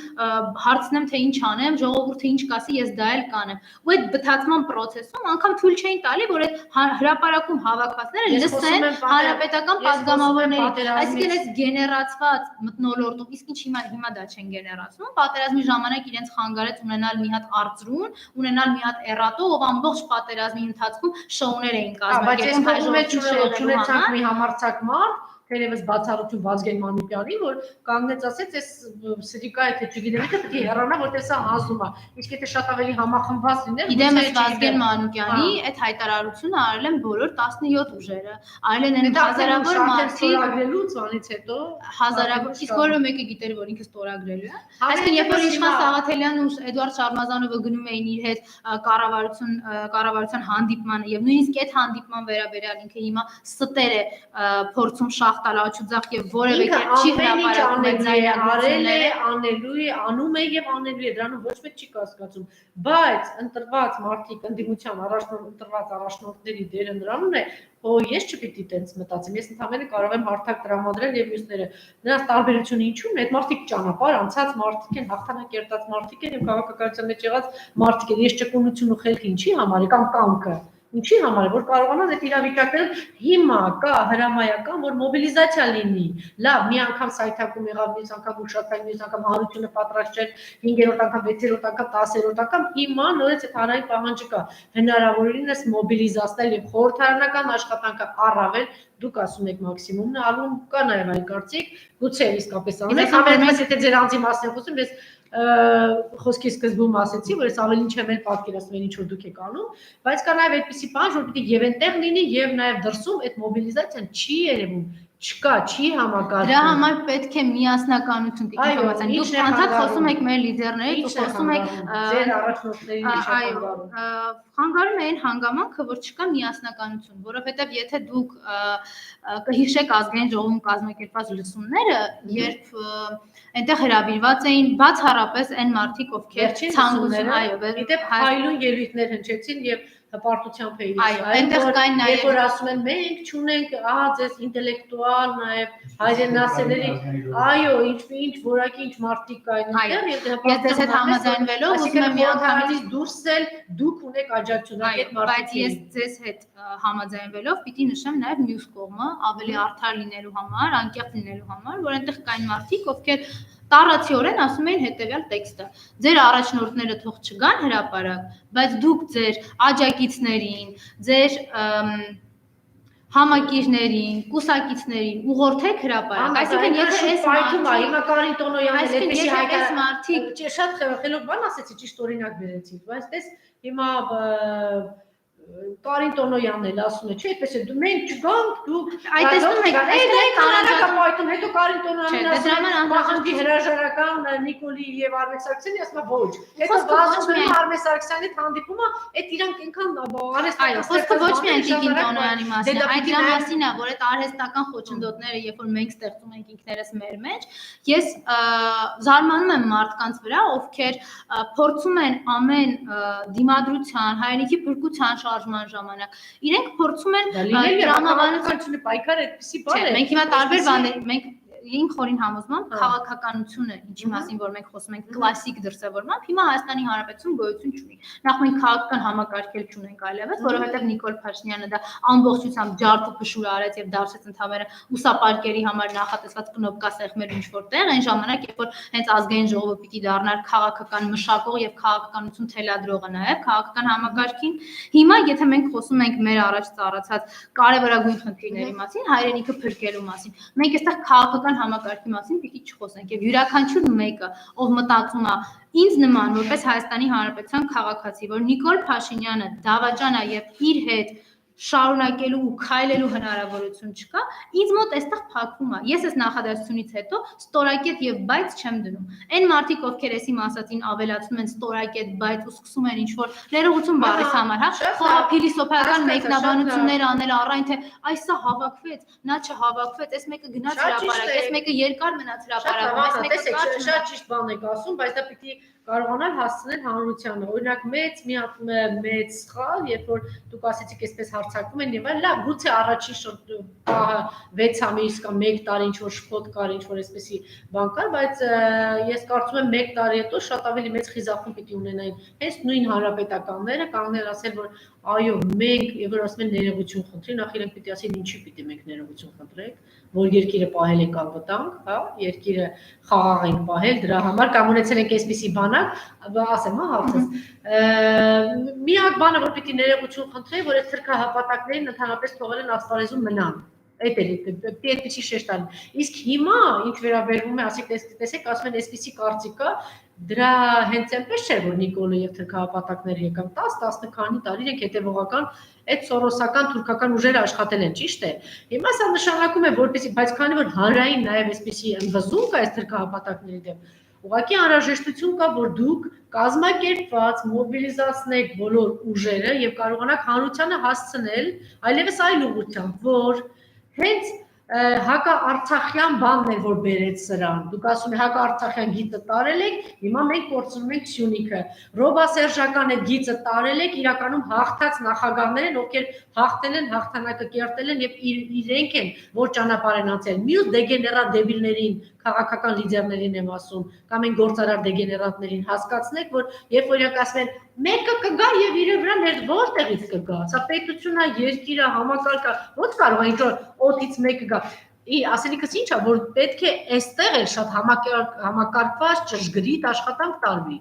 [SPEAKER 2] հարցնեմ, թե ինչ անեմ, ժողովուրդը ինչ կասի, ես դա էլ կանեմ։ Ու այդ բթացման process-ում անգամ թույլ չէին տալի, որ այդ հրապարակում հավաքվածները լսեն հանրապետական падգամավորներին, այսինքն այս գեներացված մթնոլորտում, իսկ ինչ հիմա դա չեն գեներացնում, պատերազմի ժամանակ իրենց խանգարեց ունենալ մի հատ արծրուն, ունենալ մի հատ էրատո, ով ամբողջ պատերազմի ընթացքում շոուներ էին կազմակերպում հայ ժողովրդի
[SPEAKER 1] ունեցանք մի համարձակ մարդ, թերևս բացառություն Վազգեն Մանուկյանի, որ կանգնեց ասեց, այս սրիկա է թե չգիտեմ, թե պետք է հեռանա, որտեղ սա հանձնում է։ Իսկ եթե շատ ավելի համախմբված լիներ,
[SPEAKER 2] Իդեմս Վազգեն Մանուկյանի այդ հայտարարությունը արել են բոլոր 17 ուժերը։ Արել են այն հազարավոր մարդիկ
[SPEAKER 1] ստորագրելուց անից հետո
[SPEAKER 2] հազարավոր, իսկ որը մեկը գիտեր, որ ինքը ստորագրելու է։ Այսինքն, երբ որ Իշխան Սաղաթելյանն ու Էդուարդ Շարմազանովը գնում էին իր հետ կառավարության հանդիպմանը եւ նույնիսկ այդ հանդիպման վերաբերյալ ինքը հիմա ստեր է փորձում շախտալ աչուձախ եւ որևէ կերպ չի հրապարակում այդ
[SPEAKER 1] արել է, անելու է, անում է եւ անելու է, դրանով ոչ մեկ չի կասկածում, բայց ընտրված մարդիկ ընդդիմության ընտրված առաջնորդների դերը նրանում է, որ ես չպիտի տենց մտածեմ, ես ընդհանրապես կարող եմ հարթակ տրամադրել եւ մյուսները, նրանց տարբերությունը ինչու՞ն է, այդ մարդիկ ճանապարհ անցած մարդիկ են, հաղթանակերտած մարդիկ են եւ քաղաքականության մեջ եղած մարդիկ են, ես ճկունություն ու խելք ինչի համար է կամ կամքը Ինչի համար է, որ կարողանան այդ իրավիճակներում հիմա կա հրամայական, որ մոբիլիզացիա լինի, լավ, մի անգամ սայթակում եղավ, մյուս անգամ ուշացան, մյուս անգամ հանրությունը պատրաստ չէր, 5-րդ անգամ, 6-րդ անգամ, 10-րդ անգամ, հիմա նորից այդ հանրային պահանջը կա, հնարավորինս մոբիլիզացնել եւ խորհրդարանական աշխատանքը առավել, դուք ասում եք մաքսիմումն է, ալում կա նաեւ այլ կարծիք, գուցե իսկապես անեք, ամենից եթե ձեր անձի մասին եմ խոսում, ես խոսքի սկզբում ասեցի, որ ես ավելին չեմ էլ պատկերացնում ինչ որ դուք եք անում, բայց կա նաև այդպիսի բան, որ պիտի եւ այնտեղ լինի եւ նաև դրսում այդ մոբիլիզացիան չի երևում, չկա, չի համակարգվում։
[SPEAKER 2] Դրա համար պետք է միասնականություն տիկին Թովմասյան։ Դուք անդադ խոսում եք մեր լիդերների, դուք խոսում եք
[SPEAKER 1] ձեր առաջնորդների
[SPEAKER 2] խանգարում է այն հանգամանքը, որ չկա միասնականություն, որովհետև եթե դուք կհիշեք ազգային ժողովում կազմակերպված լսումները, երբ այնտեղ հրավիրված էին բացառապես այն մարդիկ, ովքեր ցանկություն, այո,
[SPEAKER 1] դեպ հայլուն ելույթներ հնչեցին եւ հպարտությամբ է
[SPEAKER 2] այնտեղ կային նաև
[SPEAKER 1] որ ասում են մենք չունենք ձեզ ինտելեկտուալ նաև հայրենասերների այո ինչ որակի ինչ մարդիկ կային այնտեղ
[SPEAKER 2] եւ դες հետ համաձայնվելով ուզում եմ միանգամից
[SPEAKER 1] դուրս էլ դուք ունեք աջակցություն այդ մարդիկ
[SPEAKER 2] բայց ես ձեզ հետ համաձայնվելով պիտի նշեմ նաև մյուս կողմը ավելի արդար լինելու համար անկեղծ լինելու համար որ այնտեղ կային մարդիկ ովքեր Տարածիորեն ասում էին հետևյալ տեքստը. Ձեր առաջնորդները թող չգան հրապարակ, բայց դուք ձեր աջակիցներին, ձեր համակիրներին, կուսակիցներին ուղղորդեք հրապարակ։ Այսինքն եթե այս
[SPEAKER 1] ֆայթում է, հիմա Կարին Տոնոյանը այդպեսի
[SPEAKER 2] հայկական մարդիկ
[SPEAKER 1] շատ խելոք բան ասեցի, ճիշտ օրինակ բերեցի, բայց դες հիմա Կարին Տոնոյանն էլ ասում է, չէ, այդպես է, մենք չգանք, դուք
[SPEAKER 2] այդ տեսնում եք,
[SPEAKER 1] այդտեղ հետո Կարին Տոնոյանն ասում է, Մախանջի հրաժարական Նիկոլի եւ Արմեն Սարգսյանի ասում է ոչ։ Հետո բացում Արմեն Սարգսյանի հանդիպումը, այդ իրանք ինքան արհեստական
[SPEAKER 2] խոսքը ոչ միայն Տիկին Տոնոյանի մասին է, այդ իրա մասին է, որ այդ արհեստական խոչընդոտները, երբ որ մենք ստեղծում ենք ինքներս մեր մեջ, ես զարմանում եմ մարդկանց վրա, ովքեր փորձում են ամեն դիմադրության, հայրենիքի փրկության շարժման ժամանակ։ Իրենք փորձում են
[SPEAKER 1] տրամաբանությունը պայքար այդպեսի բան է։
[SPEAKER 2] Մենք հիմա տարբեր բաներ, մենք իմ խորին համոզմամբ քաղաքականությունը, ինչի մասին որ մենք խոսում ենք կլասիկ դրսևորմամբ, հիմա Հայաստանի Հանրապետություն գոյություն չունի։ Նախ մենք քաղաքական համակարգել չունենք այլևս, որովհետև Նիկոլ Փաշինյանը դա ամբողջությամբ ջարդ ու փշուր արեց եւ դարձեց ընդհանրապես ուսապարկերի համար նախատեսված կնոպկասեղմեր ինչ որտեղ, այն ժամանակ, երբ որ հենց ազգային ժողովը պիտի դառնար քաղաքական մշակող եւ քաղաքականություն թելադրողը նաեւ քաղաքական համակարգին։ Հիմա եթե մենք խոսում ենք մեր առաջ ծառացած կարևորագույն խնդիրների մասին, հայրենիքը փրկելու մասին, մենք այստեղ քաղաքական համակարգի մասին պիտի չխոսենք եւ յուրաքանչյուր մեկը ով մտածում է ինձ նման որպես Հայաստանի Հանրապետության քաղաքացի որ Նիկոլ Փաշինյանը դավաճան է եւ իր հետ շարունակելու ու քայլելու հնարավորություն չկա ինձ մոտ այստեղ փակվում է ես այս նախադասությունից հետո ստորակետ եւ բայց չեմ դնում այն մարդիկ ովքեր էսի մասածին ավելացնում են ստորակետ բայց ու սկսում են ինչ որ ներողություն բառից համար հա փիլիսոփայական մեկնաբանություններ անել առայն թե այս սա հավաքվեց նա չհավաքվեց այս մեկը գնաց հրապարակ այս մեկը երկար մնաց հրապարակում այս մեկը կարճ
[SPEAKER 1] շատ ճիշտ բան եք ասում բայց դա պիտի կարողանալ հասցնել հանրությանը օրինակ մեծ սխալ երբ որ դուք ասեցիք այսպես հարցակվում են եւ այլ լավ գուցե առաջին 6 ամիս կամ 1 տարի ինչ որ շփոթ կար ինչ որ այսպեսի բան կար բայց ես կարծում եմ 1 տարի հետո շատ ավելի մեծ խիզախում պիտի ունենային հենց նույն հանրապետականները կանգնել ասել որ այո մենք եւ որ ասում են ներողություն խնդրի նախ իրենք պիտի ասեն ինչի պիտի մենք ներողություն խնդրենք որ երկիրը պահել ենք անվտանգ հա երկիրը խաղաղ ենք պահել դրա համար կամ ունեցել ենք այսպիսի բանակ ասեմ հա հարցս միակ բանը որ պիտի ներողություն խնդրեի որ այս թրքահապատակներին ընդհանրապես թողել են ասպարեզում մնան այդ է պիտի այդպեսի շեշտ տալ իսկ հիմա ինչ վերաբերվում է ասեք տեսեք ասում են այսպիսի կարծիք կա դրա հենց այնպես չէ որ Նիկոլը եւ թրքահապատակները եկան 10 քանի տարի իրենք հետեւողական այդ սորոսական թուրքական ուժերը աշխատել են ճիշտ է հիմա սա նշանակում է որպեսի բայց քանի որ հանրային նաեւ այսպիսի ընդվզում կա այս թրքահապատակների դեմ ուղղակի անհրաժեշտություն կա որ դուք կազմակերպված մոբիլիզացնեք բոլոր ուժերը եւ կարողանաք հանրությանը հասցնել այլևս այլ ուղղությամբ որ հենց հակաարցախյան բանն է որ բերեց սրան դուք ասում եք հակաարցախյան գիծը տարել եք հիմա մենք կորցնում ենք Սյունիքը ռոբասերժական այդ գիծը տարել եք իրականում հաղթած նախագահներ են ովքեր հաղթել են հաղթանակը կերտել են եւ իրենք են որ ճանապարհ են անցել մյուս դեգեներատ դեբիլներին քաղաքական լիդերներին եմ ասում կամ այն գործարար դեգեներատներին հասկացնեք որ երբ որ իրենք ասում են մեկը կգա եւ իր վրա որտեղից կգա սա պետությունն է երկիրը համակարգը ո՞նց կարող է ինչ որ օդից մեկը գա ասելիքս ի՞նչ է որ պետք է այստեղ էլ շատ համակարգված ճշգրիտ աշխատանք տարվի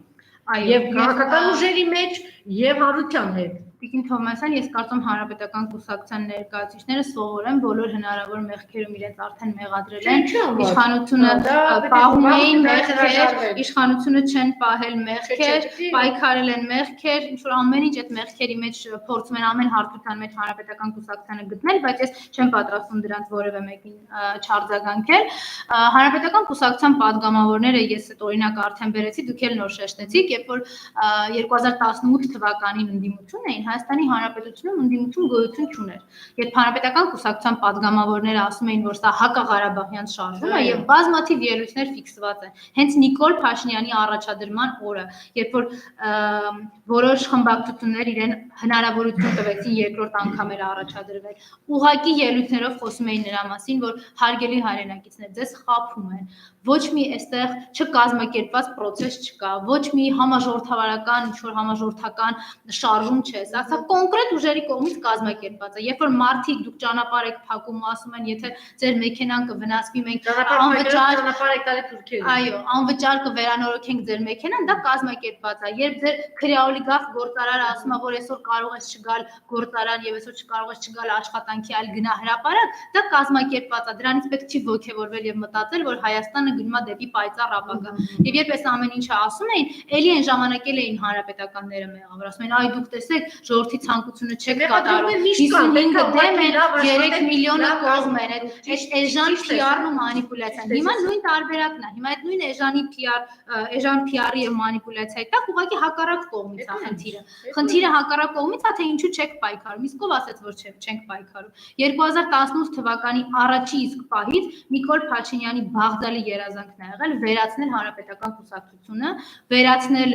[SPEAKER 1] եւ քաղաքական ուժերի մեջ եւ հանրության հետ
[SPEAKER 2] Տիկին Թոմասյան, ես կարծում հանրապետական կուսակցության ներկայացուցիչները սովորեն բոլոր հնարավոր մեղքերում իրենց արդեն մեղադրել են իշխանությունը պահում էին մեղքեր, իշխանությունը չեն պահել մեղքեր, պայքարել են մեղքեր, ինչ որ ամեն ինչ այդ մեղքերի մեջ փորձում են ամեն հարթության մեջ հանրապետական կուսակցությանը գտնել, բայց ես չեմ պատրաստվում դրանց որևէ մեկին չարձագանքել։ Հանրապետական կուսակցության падգամավորները ես այդ օրինակը արդեն բերեցի, դուք էլ նոր շեշտեցիք, երբ որ 2018 թվականին ընդդիմություն էին Հայաստանի Հանրապետությունում ընդդիմություն գոյություն չուներ։ Երբ հանրապետական կուսակցության падգամավորները ասում էին, որ սա հակաղարաբաղյան շարժում է եւ բազմաթիվ ելույթներ ֆիքսված են։ Հենց Նիկոլ Փաշինյանի առաջադրման օրը, երբ որ որոշ խմբակցություններ իրեն հնարավորություն տվեցին երկրորդ անգամ էր առաջադրվել, ուղղակի ելույթներով խոսում էին նրա մասին, որ հարգելի հայրենակիցներ, ձեզ խաբում են։ Ոչ մի այստեղ չկազմակերպված process չկա, ոչ մի համաժողովրդավարական, ինչ-որ համաժողովրդական շարժում չէ, սա կոնկրետ ուժերի կողմից կազմակերպված է։ Երբ որ մարդիկ դուք ճանապարհ եք փակում ու ասում են, եթե ձեր մեքենան կվնասվի, մենք
[SPEAKER 1] ճանապարհ եք տալի թուրքերին։
[SPEAKER 2] Այո, անվճար կվերանորոգենք ձեր մեքենան, դա կազմակերպված է։ Երբ ձեր քրեաօլիգարխ գործարարը ասում է, որ այսօր կարող ես չգալ գործարան եւ այսօր չկարող ես չգալ աշխատանքի, այլ գնա հրապարակ, դա կազմակերպված է։ Դրանից պետք չի ոգևորվել եւ մտածել, որ Հայաստանը գնում է դեպի պայծառ ապագա։ Եվ երբ այս ամեն ինչը ասում էին, ելի այն ժամանակել էին հանրապետականները մեղավոր, ասում էին, այ դուք տեսեք, ժողովրդի ցանկությունը չեք կատարում։ 55-ը դեմ են, 3 միլիոնը կողմ են։ Այդ էժան PR-ն ու մանիպուլյացիան։ Հիմա նույն տարբերակն է։ Հիմա այդ նույն էժան PR-ի եւ մանիպուլյացիայի տակ ուղղակի հակառակ կողմից է խնդիրը։ Խնդիրը հակառակ կողմից է, թե ինչու չեք պայքարում։ Իսկ ով ասեց, որ չենք պայքարում։ 2018 թվականի առաջի իսկ պահից Նիկոլ Փաշինյանի բաղձալի երազանքն ա եղել վերացնել հանրապետական կուսակցությունը, վերացնել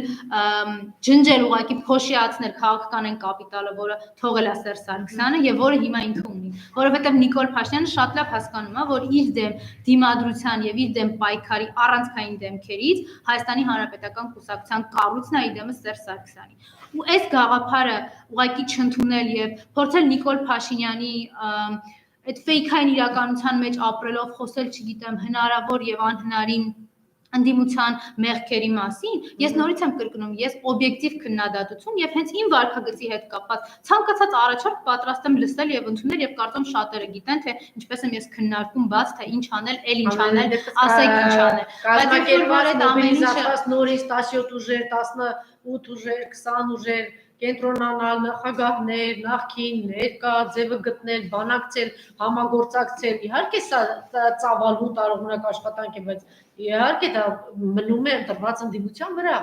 [SPEAKER 2] ջնջել ուղղակի փոշիացնել քաղաքական են կապիտալը, որը թողել է Սերժ Սարգսյանը եւ որը հիմա ինքը ունի, որովհետեւ Նիկոլ Փաշինյանը շատ լավ հասկանում է, որ իր դեմ դիմադրության եւ իր դեմ պայքարի առանցքային դեմքերից Հայաստանի Հանրապետական կուսակցության կառույցն է իդեմս Սերժ Սարգսյանի։ Ու այս գաղափարը ուղղակի չընդունել եւ փորձել Նիկոլ Փաշինյանի այդ ֆեյքային իրականության մեջ ապրելով խոսել, չգիտեմ, հնարավոր եւ անհնարին ընդդիմության մեղքերի մասին, ես նորից եմ կրկնում, ես օբյեկտիվ քննադատություն եւ հենց իմ վարքագծի հետ կապված ցանկացած առաջարկ պատրաստ եմ լսել եւ ընդունել եւ կարծում շատերը գիտեն, թե ինչպես եմ ես քննարկում բաց, թե ինչ անել, ինչ անել, ասեք ինչ անել։
[SPEAKER 1] Կազմակերպված մոբիլիզացված նորից 17 ուժեր, 18 ուժեր, 20 ուժեր կենտրոնանալ, նախագահներ, նախկին, ներկա, ձևը գտնել, բանակցել, համագործակցել, իհարկե սա ծավալուն տարօրինակ աշխատանք է, բայց իհարկե դա մնում է ընտրված ընդդիմության վրա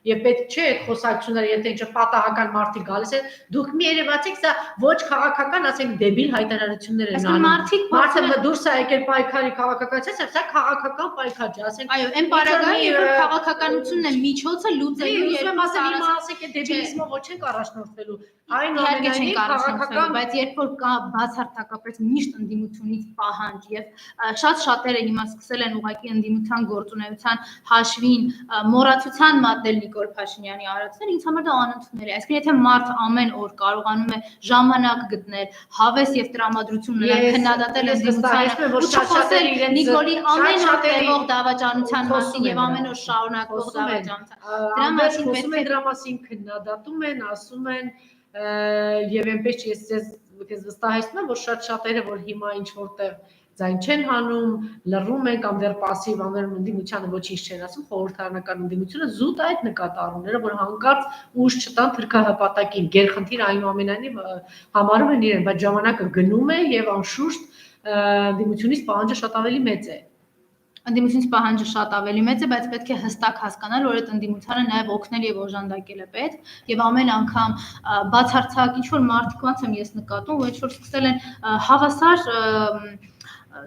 [SPEAKER 1] եւ պետք չէ այդ խոսակցությունները, եթե ինչ պատահական մարդիկ գալիս են, դուք մի երևացեք, սա ոչ քաղաքական, ասենք դեբիլ հայտարարություններ են անում։ Մարդը դուրս է եկել պայքարի քաղաքականացած, սա քաղաքական պայքար չէ, ասենք
[SPEAKER 2] այո, այն պարագային երբ քաղաքականությունն է միջոցը լուծելու
[SPEAKER 1] երբ ասեք այդ դեբիլիզմը ոչ ենք առաջնորդվելու,
[SPEAKER 2] այնուամենայնիվ քաղաքական, բայց երբ որ կա բացարձակապես միշտ ընդդիմությունից պահանջ եւ շատ-շատերը հիմա սկսել են ուղղակի ընդդիմության գործունեության հաշվին մոռացության մատնել Նիկոլ Փաշինյանի արածները, ինձ համար դա անընդունելի է։ Այսինքն եթե մարդ ամեն օր կարողանում է ժամանակ գտնել, հավես եւ տրամադրություն նրան քննադատել ընդդիմությանը, ու չխոսել Նիկոլի ամեն օր տևող դավաճանության մասին եւ ամեն օր շարունակվող դավաճանության,
[SPEAKER 1] դրա մասին պետք է դրա մասին քննադատում են, ասում են եւ այնպես ես վստահեցնում եմ, որ շատ-շատերը, որ հիմա ինչ որտեղ ձայն չեն հանում, լռում են կամ դեռ պասիվ անվերում ընդդիմությանը ոչինչ չեն ասում, խորհրդարանական ընդդիմությունը զուտ այդ նկատառումները, որ հանկարծ ուժ չտան թրքահպատակին, գերխնդիր այնուամենայնիվ համարում են իրեն, բայց ժամանակը գնում է եւ անշուշտ ընդդիմությունից պահանջը շատ ավելի մեծ է։
[SPEAKER 2] Ընդդիմությունից պահանջը շատ ավելի մեծ է, բայց պետք է հստակ հասկանալ, որ այդ ընդդիմությանը նաև օգնել եւ օժանդակել է պետք եւ ամեն անգամ բացարձակ ինչ որ մարդիկ ոնց եմ ես նկատում, որ ինչ որ սկսել են հավասար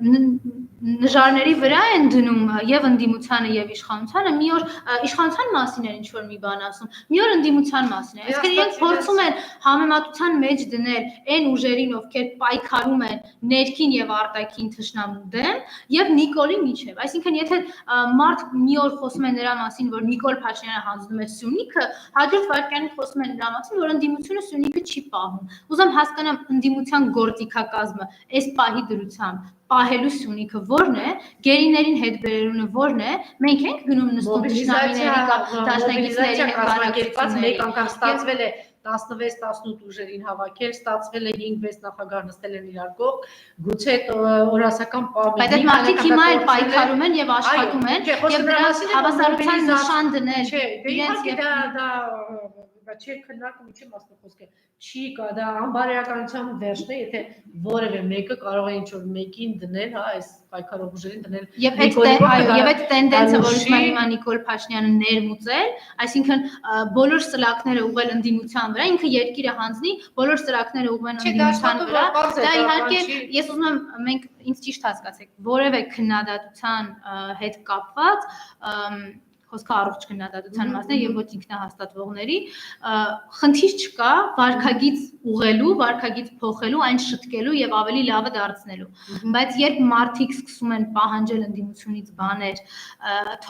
[SPEAKER 2] նժարների վրա են դնում եւ ընդդիմությանը եւ իշխանությանը, մի օր իշխանության մասին են ինչ որ մի բան ասում, մի օր ընդդիմության մասին է։ Այսինքն իրենք փորձում են համեմատության մեջ դնել այն ուժերին, ովքեր պայքարում են ներքին եւ արտաքին թշնամու դեմ եւ Նիկոլի միջև։ Այսինքն եթե մարդ մի օր խոսում է նրա մասին, որ Նիկոլ Փաշինյանը հանձնում է Սյունիքը, հաջորդ վայրկյանին խոսում է նրա մասին, որ ընդդիմությունը Սյունիքը չի պահում։ Ուզում հասկանամ ընդդիմության գործիքակազմը այս պահի դրությամբ պահելու Սյունիքը որն է, գերիներին հետ բերելունը որն է, մենք ենք գնում նստում դաշնամիների կամ դաշնակիցների հետ
[SPEAKER 1] կազմակերպված մեկ անգամ ստացվել է 16-18 ուժերին հավաքել, ստացվել է 5-6 նախագահ նստել են իրար կողք, գուցե օրասական
[SPEAKER 2] բայց այդ մարդիկ հիմա էլ պայքարում են եւ աշխատում են եւ դրանց հավասարության նշան դնել իրենց եւ
[SPEAKER 1] դա չէ քննարկում ինչի մասն խոսքը չի կա դա անբարոյականության վերջն է եթե որևէ մեկը կարող է ինչ-որ մեկին դնել հա այս պայքարող ուժերին դնել
[SPEAKER 2] եւ այդ տենդենսը որ ուզում է հիմա Նիկոլ Փաշինյանը ներմուծել այսինքն բոլոր սլակները ուղղել ընդդիմության վրա ինքը երկիրը հանձնի բոլոր սլակները ուղղեն ընդդիմության վրա դա իհարկե ես ուզում եմ մենք ինձ ճիշտ հասկացեք որևէ քննադատության հետ կապված խոսքը առողջ քննադատության մասն է եւ ոչ ինքնահաստատվողների խնդիր չկա վարքագիծ ուղղելու, վարքագիծ փոխելու, այն շտկելու եւ ավելի լավը դարձնելու բայց երբ մարդիկ սկսում են պահանջել ընդդիմությունից բաներ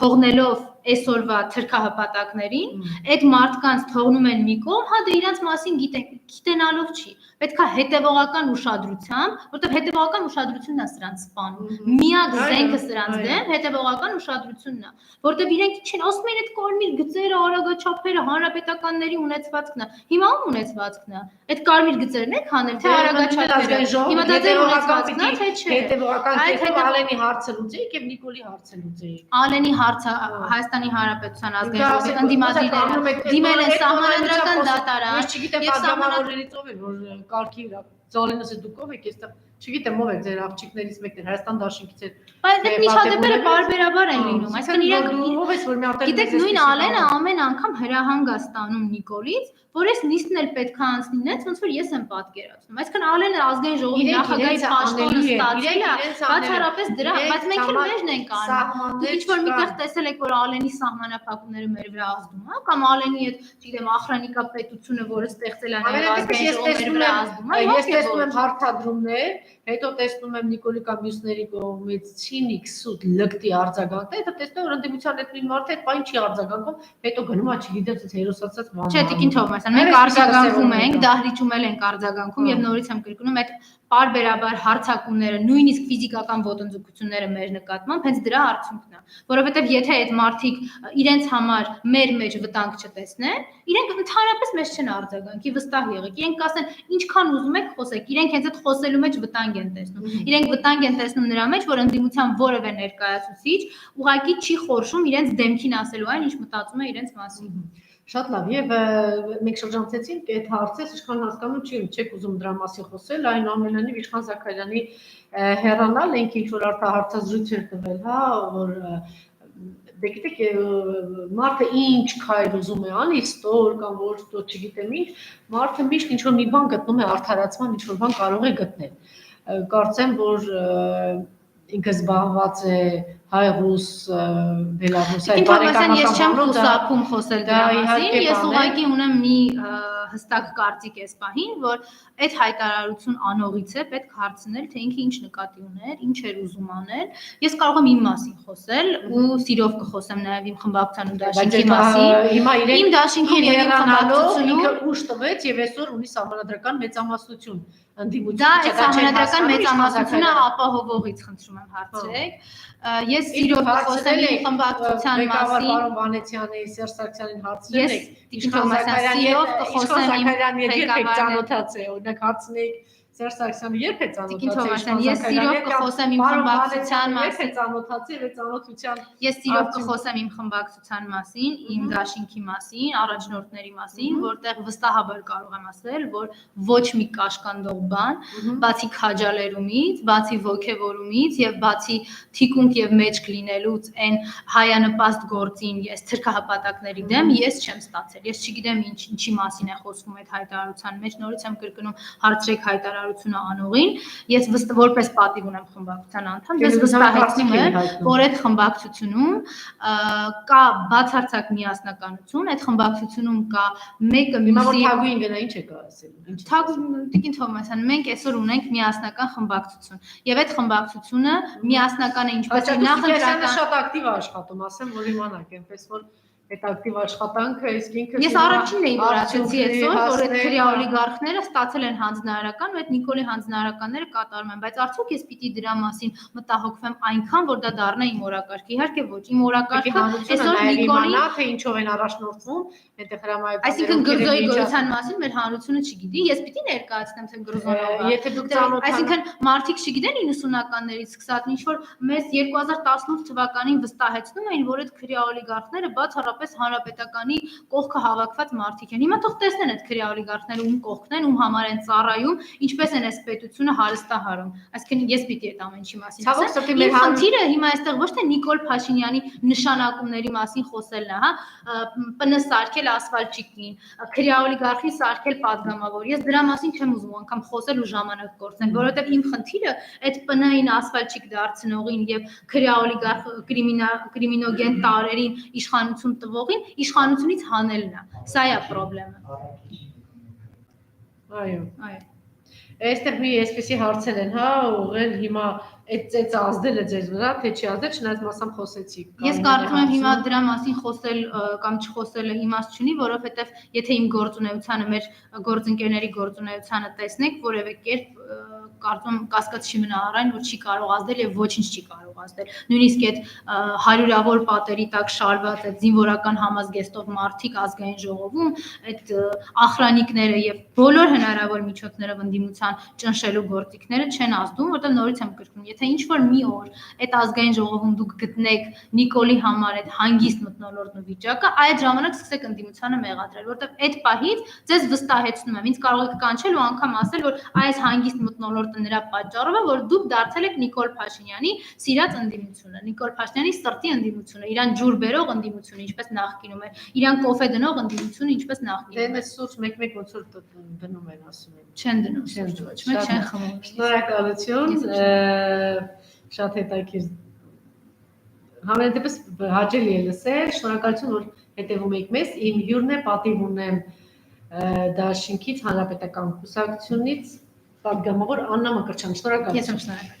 [SPEAKER 2] թողնելով այսօրվա թրքահպատակներին այդ մարդկանց թողնում են մի կողմ հա դե իրանց մասին գիտենալով չի պետքա հետևողական ուշադրությամբ, որտեղ հետևողական ուշադրությունն է սրանց սպանում։ Միակ զենքը սրանց դեմ հետևողական ուշադրությունն է, որտեղ իրենք չեն ասում են այդ կարմիր գծերը, արագաչափերը, հանրապետականների ունեցվածքն է։ Հիմա ում ունեցվածքն է։ Այդ կարմիր գծերն եք հանել, թե արագաչափերը։ Հիմա դա ձեր ունեցվածքն է, թե չէ։
[SPEAKER 1] Հետևողական կերպով Ալենի հարցը լուծեիք եւ Նիկոլի հարցը լուծեիք։
[SPEAKER 2] Ալենի հարցը Հայաստանի Հանրապետության ազգային ընդդիմադիրները դիմել են սահմանադրական դատարան
[SPEAKER 1] եւ սահմանավորներից ով է որ կարգի վրա Զորենոսը դուք ով եք այստեղ Չգիտեմ ով է ձեր աղջիկներից մեկն է Հայաստան դաշինքից է։
[SPEAKER 2] Բայց այդ միջադեպերը բարբերաբար են լինում, այսինքն իրենք
[SPEAKER 1] ով ես որ մի հատ
[SPEAKER 2] գիտեք նույն Ալենը ամեն անգամ հրահանգ է ստանում Նիկոլից, որ այս նիստն էլ պետք է անցնի նենց, ոնց որ ես եմ պատկերացնում։ Այսինքն Ալենը ազգային ժողովի նախագահի պաշտոնը ստացել է, բացառապես դրա, բայց մենք էլ մերն ենք անում։ Դուք ինչ որ միտեղ տեսել եք, որ Ալենի սահմանափակումները մեր վրա ազդում է, կամ Ալենի այդ, չգիտեմ, ախրանիկա պետությունը, որը ստեղծել է նաև ազգային ժողովի վրա ազդում է։
[SPEAKER 1] Ես տեսնում եմ հարթադրումներ, հետո տեսնում եմ Նիկոլի կամ մյուսների կողմից ցինիկ սուտ լկտի արձագանքներ, հետո տեսնում եմ որ ընդդիմության այդ նույն մարդը այդ բան չի արձագանքում, հետո գնում է չգիտեմ ցած հերոսացած բան։
[SPEAKER 2] Չէ, Տիկին Թովմասյան, մենք արձագանքում ենք, դահլիճում ենք արձագանքում եւ նորից եմ կրկնում այդ բարբերաբար հարցակումները, նույնիսկ ֆիզիկական ոտնձգությունները մեր նկատմամբ հենց դրա արդյունքն է, որովհետեւ եթե այդ մարդիկ իրենց համար մեր մեջ վտանգ չտեսնեն, իրենք ընդհանրապես մեզ չեն արձագանքի, վստահ եղեք, իրենք կասեն ինչքան ուզում եք խոսեք, իրենք հենց այդ խոսելու մեջ վտանգ են տեսնում, իրենք վտանգ են տեսնում նրա մեջ, որ ընդդիմության որևէ ներկայացուցիչ ուղղակի չի խորշում իրենց դեմքին ասելու այն, ինչ մտածում է իրենց մասին։
[SPEAKER 1] Շատ լավ, եւ մենք շրջանցեցինք այդ հարցը, Իշխան հասկանում չեք ուզում դրա մասին խոսել, այնուամենայնիվ Իշխան Զաքարյանի հեռանալ ենք ինչ որ հարցազրույց էր տվել, հա, որ դե գիտեք մարդը ինչ քայլ ուզում է անի, ստոր կամ ոչ ստոր, չգիտեմ ինչ, մարդը միշտ ինչ որ մի բան գտնում է արդարացման, ինչ որ բան կարող է գտնել։ Կարծեմ, որ ինքը զբաղված է հայ-ռուս, բելարուս
[SPEAKER 2] այդ բարեկամական ես չեմ խուսափում խոսել դրա մասին, ես ուղղակի ունեմ մի հստակ կարծիք այս պահին, որ այդ հայտարարություն անողից է պետք հարցնել, թե ինքը ինչ նկատի ուներ, ինչ էր ուզում անել։ Ես կարող եմ իմ մասին խոսել ու սիրով կխոսեմ նաև իմ խմբակցության ու դաշինքի մասին։
[SPEAKER 1] Հիմա
[SPEAKER 2] իմ դաշինքի եւ իմ խմբակցությունը
[SPEAKER 1] ինքը ուշ տվեց եւ այսօր ունի սահմանադրական մեծամասնություն։
[SPEAKER 2] Դա այդ սահմանադրական մեծամասնությունը ապահովողից խնդրում եմ հարցրեք։ Ես սիրով կխոսեմ իմ խմբակցության մասին։
[SPEAKER 1] Պարոն Վանեցյանի, Սերժ Սարգսյանին հարցրել եք։
[SPEAKER 2] Իշխան Զաքարյանի
[SPEAKER 1] երբ եք ծանոթացել, օրինակ հարցնեիք Սերժ Սարգսյանը երբ է ծանոթացել։
[SPEAKER 2] Ես սիրով կխոսեմ իմ խմբակցության մասին։
[SPEAKER 1] Ծանոթացել է ծանոթության։
[SPEAKER 2] Ես սիրով կխոսեմ իմ խմբակցության մասին, իմ դաշինքի մասին, առաջնորդների մասին, որտեղ վստահաբար կարող եմ ասել, որ ոչ մի կաշկանդող բան, բացի քաջալերումից, բացի ոգևորումից եւ բացի թիկունք եւ մեջք լինելուց այն հայանպաստ գործին ես թրքահպատակների դեմ ես չեմ ստացել։ Ես չգիտեմ ինչի մասին է խոսվում այդ հայտարարության մեջ, նորից եմ կրկնում, հարցրեք հայտարարությունը անողին, ես որպես պատիվ ունեմ խմբակցության անդամ, ես վստահեցնում եմ, որ այդ խմբակցությունում կա բացարձակ միասնականություն, այդ խմբակցությունում կա մեկը մյուսի
[SPEAKER 1] թագուին գնա ինչ եք ասել։
[SPEAKER 2] Տիկին Թովմասյան, մենք այսօր ունենք միասնական խմբակցություն եւ այդ խմբակցությունը միասնական է ինչպես
[SPEAKER 1] նախընտրական շատ ակտիվ աշխատում, ասեմ, որ իմանաք, այնպես որ այդ ակտիվ աշխատանքը իսկ ինքը
[SPEAKER 2] Ես առաջինն էի որ ասեցի այսօր, որ այդ քրյա օլիգարխները ստացել են հանձնարարական ու այդ Նիկոլի հանձնարարականները կատարում են, բայց արդյոք ես պիտի դրա մասին մտահոգվեմ այնքան, որ դա դառնա իմ օրակարգը։ Իհարկե ոչ, իմ օրակարգը այսօր Նիկոլի
[SPEAKER 1] թե ինչով են առաջնորդվում, այնտեղ հրամայական
[SPEAKER 2] այսինքն Գրզոյի գոյության մասին մեր հանրությունը չգիտի, ես պիտի ներկայացնեմ թե Գրզոնովը։
[SPEAKER 1] Եթե դուք ծանոթ
[SPEAKER 2] այսինքն մարդիկ չգիտեն 90-ականներից սկսած ինչ որ մեզ 2018 թվականին վստահեցնում էին, որ այդ քրյա օլիգարխները բացառապես հանրապետականի կողքը հավաքված մարդիկ են։ Հիմա թող տեսնեն այդ քրյա օլիգարխները ում կողքն են, ում համար են ծառայում, ինչպես են այս պետությունը հարստահարում։ Այսինքն ես պիտի այդ ամեն ինչի մասին ասեմ։ Իմ խնդիրը հիմա այստեղ ոչ թե Նիկոլ Փաշինյանի նշանակումների մասին խոսելն է, հա, ՊՆ սարքել ասֆալտչիկին, քրյա օլիգարխի սարքել падգամավոր։ Ես դրա մասին չեմ ուզում անգամ խոսել ու ժամանակ կորցնել, որովհետև իմ խնդիրը այդ ՊՆ-ին ասֆալտչիկ դարձնողին եւ քրյա օլիգարխ կրիմինոգեն տարերին իշխանություն տվողին իշխանությունից հանելն է։ Սա է խնդրեմը։
[SPEAKER 1] Այո։ Այստեղ մի այսպեսի հարցեր են, հա, ուղղել հիմա այդ ծեծը ազդել է ձեզ վրա, թե չի ազդել, չնայած մասամբ խոսեցիք։
[SPEAKER 2] Ես կարծում եմ հիմա դրա մասին խոսել կամ չխոսելը իմաստ չունի, որովհետև եթե իմ գործունեությանը, մեր գործընկերների գործունեությանը տեսնեք, որևէ կերպ կարծում կասկած չի մնա առայն, որ չի կարող ազդել եւ ոչինչ չի կարող ազդել։ Նույնիսկ այդ հարյուրավոր պատերի տակ շարված այդ զինվորական համազգեստով մարդիկ ազգային ժողովում, այդ ախրանիկները եւ բոլոր հնարավոր միջոցներով ընդդիմության ճնշելու գործիքները չեն ազդում, որտեղ նորից եմ կրկնում, եթե ինչ որ մի օր այդ ազգային ժողովում դուք գտնեք Նիկոլի համար այդ հանգիստ մթնոլորտն ու վիճակը, այդ ժամանակ սկսեք ընդդիմությանը մեղադրել, որտեղ այդ պահից ձեզ վստահեցնում եմ, ինձ կարող եք կանչել ու անգամ ասել, որ այս հանգիստ մթնոլորտը մոտ նրա պատճառով է, որ դուք դարձել եք Նիկոլ Փաշինյանի սիրած ընդդիմությունը, Նիկոլ Փաշինյանի սրտի ընդդիմությունը, իրան ջուր բերող ընդդիմությունը, ինչպես նախկինում էր, իրան կոֆե դնող ընդդիմությունը, ինչպես նախկինում
[SPEAKER 1] Դե
[SPEAKER 2] էր։
[SPEAKER 1] մեծ սուրճ մեկ-մեկ ոնց որ դնում են ասում են։
[SPEAKER 2] Չեն դնում սուրճ, ոչ մեկ չեն խմում։
[SPEAKER 1] Շնորհակալություն, շատ հետաքրքիր։ Համենայն դեպս հաճելի է լսել, շնորհակալություն, որ հետևում եք մեզ։ Իմ հյուրն է, պատիվ ունեմ Դաշինքից, Հանրապետական կուսակցությունից, պատգամավոր Աննա Մկրտչյան։ Շնորհակալություն։
[SPEAKER 2] Ես եմ շնորհակալ։